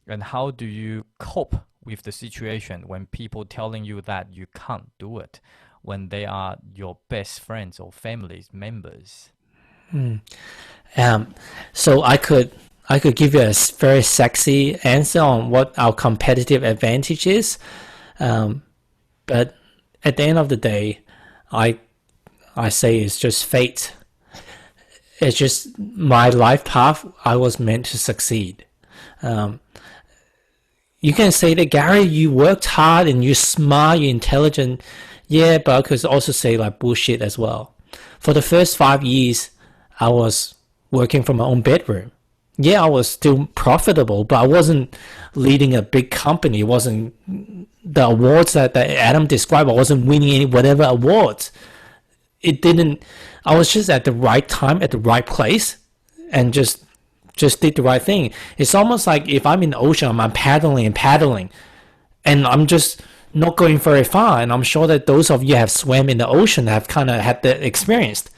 And how do you cope with the situation when people telling you that you can't do it when they are your best friends or family members? So I could give you a very sexy answer on what our competitive advantage is, but at the end of the day, I say it's just fate. It's just my life path. I was meant to succeed. You can say that, Gary, you worked hard and you're smart, you're intelligent. Yeah, but I could also say like bullshit as well. For the first 5 years, I was working from my own bedroom. Yeah, I was still profitable, but I wasn't leading a big company. It wasn't the awards that Adam described. I wasn't winning any whatever awards. I was just at the right time, at the right place, and just did the right thing. It's almost like if I'm in the ocean, I'm paddling, and I'm just not going very far. And I'm sure that those of you have swam in the ocean have kind of had that experience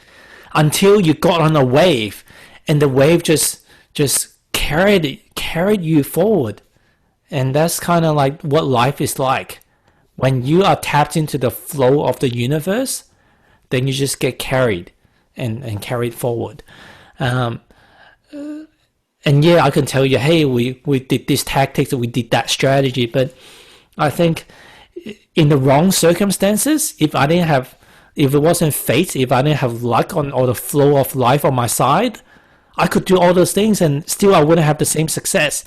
until you got on a wave, and the wave just carried you forward. And that's kind of like what life is like. When you are tapped into the flow of the universe, then you just get carried and carried forward. And yeah, I can tell you, hey, we did this tactics, we did that strategy. But I think in the wrong circumstances, if it wasn't fate, if I didn't have luck or the flow of life on my side, I could do all those things and still I wouldn't have the same success.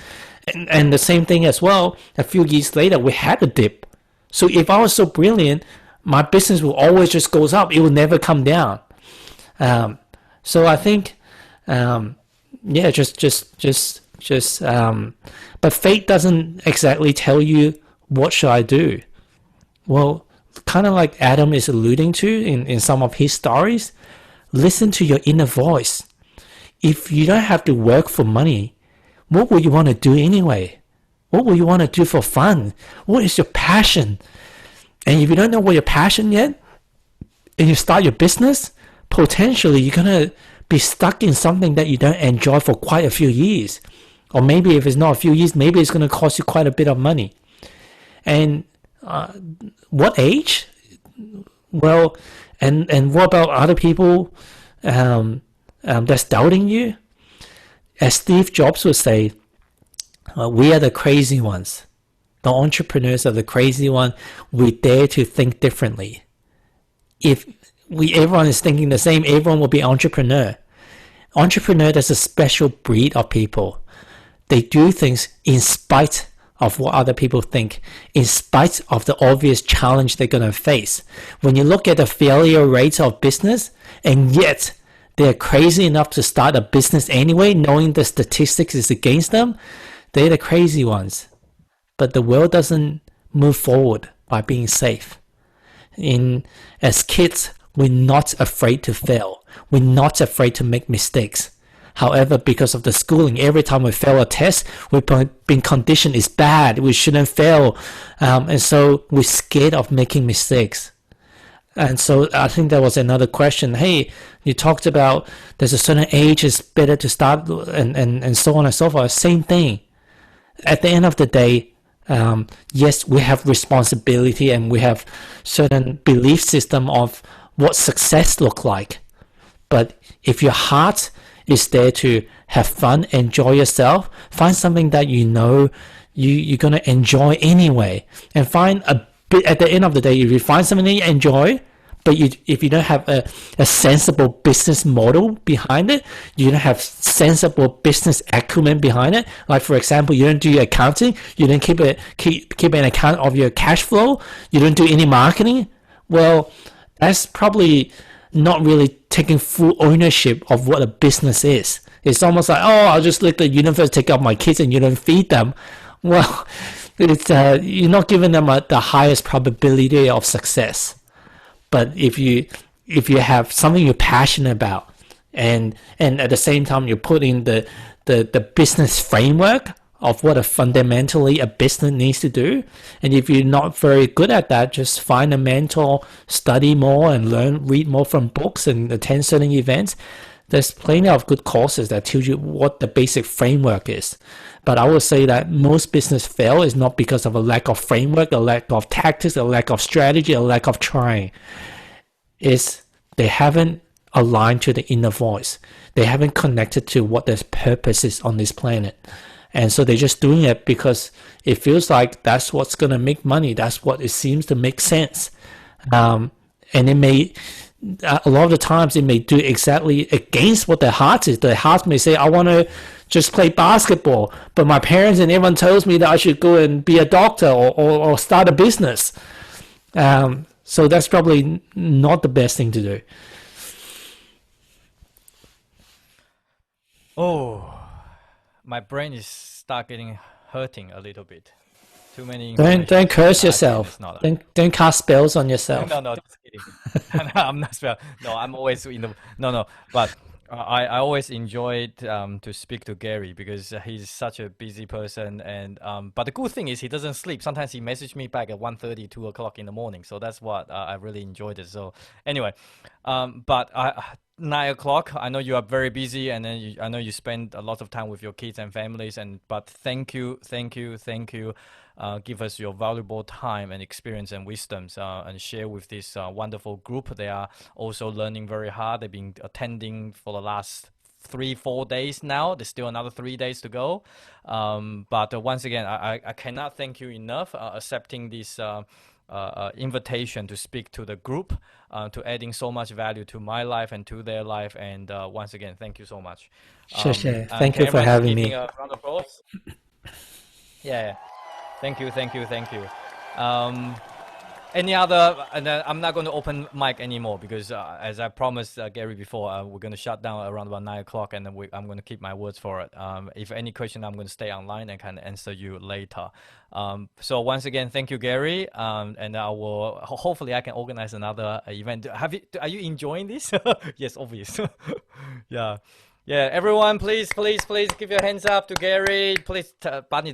And the same thing as well, a few years later, we had a dip. So if I was so brilliant, my business will always just goes up. It will never come down. So I think, yeah, but fate doesn't exactly tell you what should I do. Well, kind of like Adam is alluding to in some of his stories, listen to your inner voice. If you don't have to work for money, what would you want to do anyway? What would you want to do for fun? What is your passion? And if you don't know what your passion yet, and you start your business, potentially you're going to be stuck in something that you don't enjoy for quite a few years. Or maybe if it's not a few years, maybe it's going to cost you quite a bit of money. And what age? Well, and what about other people that's doubting you? As Steve Jobs would say, we are the crazy ones. The entrepreneurs are the crazy one. We dare to think differently. If everyone is thinking the same, everyone will be entrepreneur. Entrepreneur, that's a special breed of people. They do things in spite of what other people think, in spite of the obvious challenge they're going to face. When you look at the failure rates of business, and yet they're crazy enough to start a business anyway, knowing the statistics is against them, they're the crazy ones. But the world doesn't move forward by being safe. As kids, we're not afraid to fail. We're not afraid to make mistakes. However, because of the schooling, every time we fail a test, we've been conditioned it's bad, we shouldn't fail. And so we're scared of making mistakes. And so I think there was another question. Hey, you talked about there's a certain age it's better to start and so on and so forth. Same thing. At the end of the day, yes, we have responsibility and we have certain belief system of what success look like. But if your heart is there to have fun, enjoy yourself, find something that you know you're going to enjoy anyway, and find a bit at the end of the day, if you find something that you enjoy, but if you don't have a sensible business model behind it, you don't have sensible business acumen behind it. Like for example, you don't do your accounting, you don't keep an account of your cash flow, you don't do any marketing. Well, that's probably not really taking full ownership of what a business is. It's almost like, oh, I'll just let the universe take up my kids and you don't feed them. Well, it's you're not giving them the highest probability of success. But if you have something you're passionate about, and at the same time you put in the business framework of what fundamentally a business needs to do, and if you're not very good at that, just find a mentor, study more and read more from books and attend certain events. There's plenty of good courses that tell you what the basic framework is. But I would say that most business fail is not because of a lack of framework, a lack of tactics, a lack of strategy, a lack of trying. It's they haven't aligned to the inner voice. They haven't connected to what their purpose is on this planet. And so they're just doing it because it feels like that's what's going to make money. That's what it seems to make sense. And it may, a lot of the times it may do exactly against what their heart is. Their heart may say, I want to just play basketball, but my parents and everyone tells me that I should go and be a doctor or start a business. So that's probably not the best thing to do. Oh, my brain is start getting hurting a little bit. Too many. Don't curse yourself. Don't cast spells on yourself. No, just kidding. No, I'm not spell. No, I'm always in the no. But I always enjoyed to speak to Gary because he's such a busy person, and but the good thing is he doesn't sleep. Sometimes he messages me back at 1:30, 2 o'clock in the morning. So that's what I really enjoyed it. So anyway, but 9 o'clock. I know you are very busy, and then I know you spend a lot of time with your kids and families. But thank you. Give us your valuable time and experience and wisdoms, and share with this wonderful group. They are also learning very hard. They've been attending for the last 3-4 days now. There's still another 3 days to go. But once again, I cannot thank you enough accepting this invitation to speak to the group, to adding so much value to my life and to their life. And once again, thank you so much. Sure. Thank you for having me. A round of applause. Yeah. Thank you. Any other? And I'm not going to open mic anymore because, as I promised Gary before, we're going to shut down around about 9 o'clock, and then I'm going to keep my words for it. If any question, I'm going to stay online and can answer you later. So once again, thank you, Gary. And I will hopefully I can organize another event. Are you enjoying this? Yes, obvious. Yeah, everyone, please give your hands up to Gary. Please 把你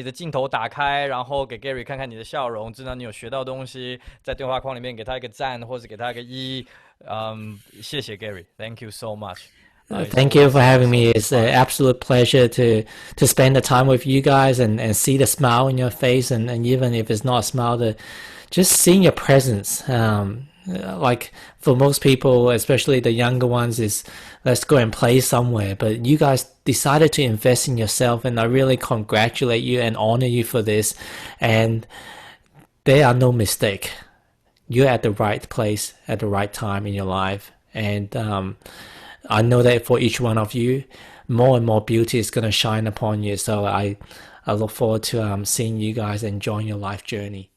的镜头打开，然后给 Gary 看看你的笑容，知道你有学到东西。在对话框里面给他一个赞，或者给他一个1。谢谢 Gary, thank you so much. Thank you for having me. It's an absolute pleasure to spend the time with you guys and see the smile in your face, and even if it's not a smile, just seeing your presence. Like for most people, especially the younger ones, is let's go and play somewhere. But you guys decided to invest in yourself, and I really congratulate you and honor you for this. And there are no mistake. You're at the right place at the right time in your life. And I know that for each one of you, more and more beauty is going to shine upon you. So I look forward to seeing you guys enjoying your life journey.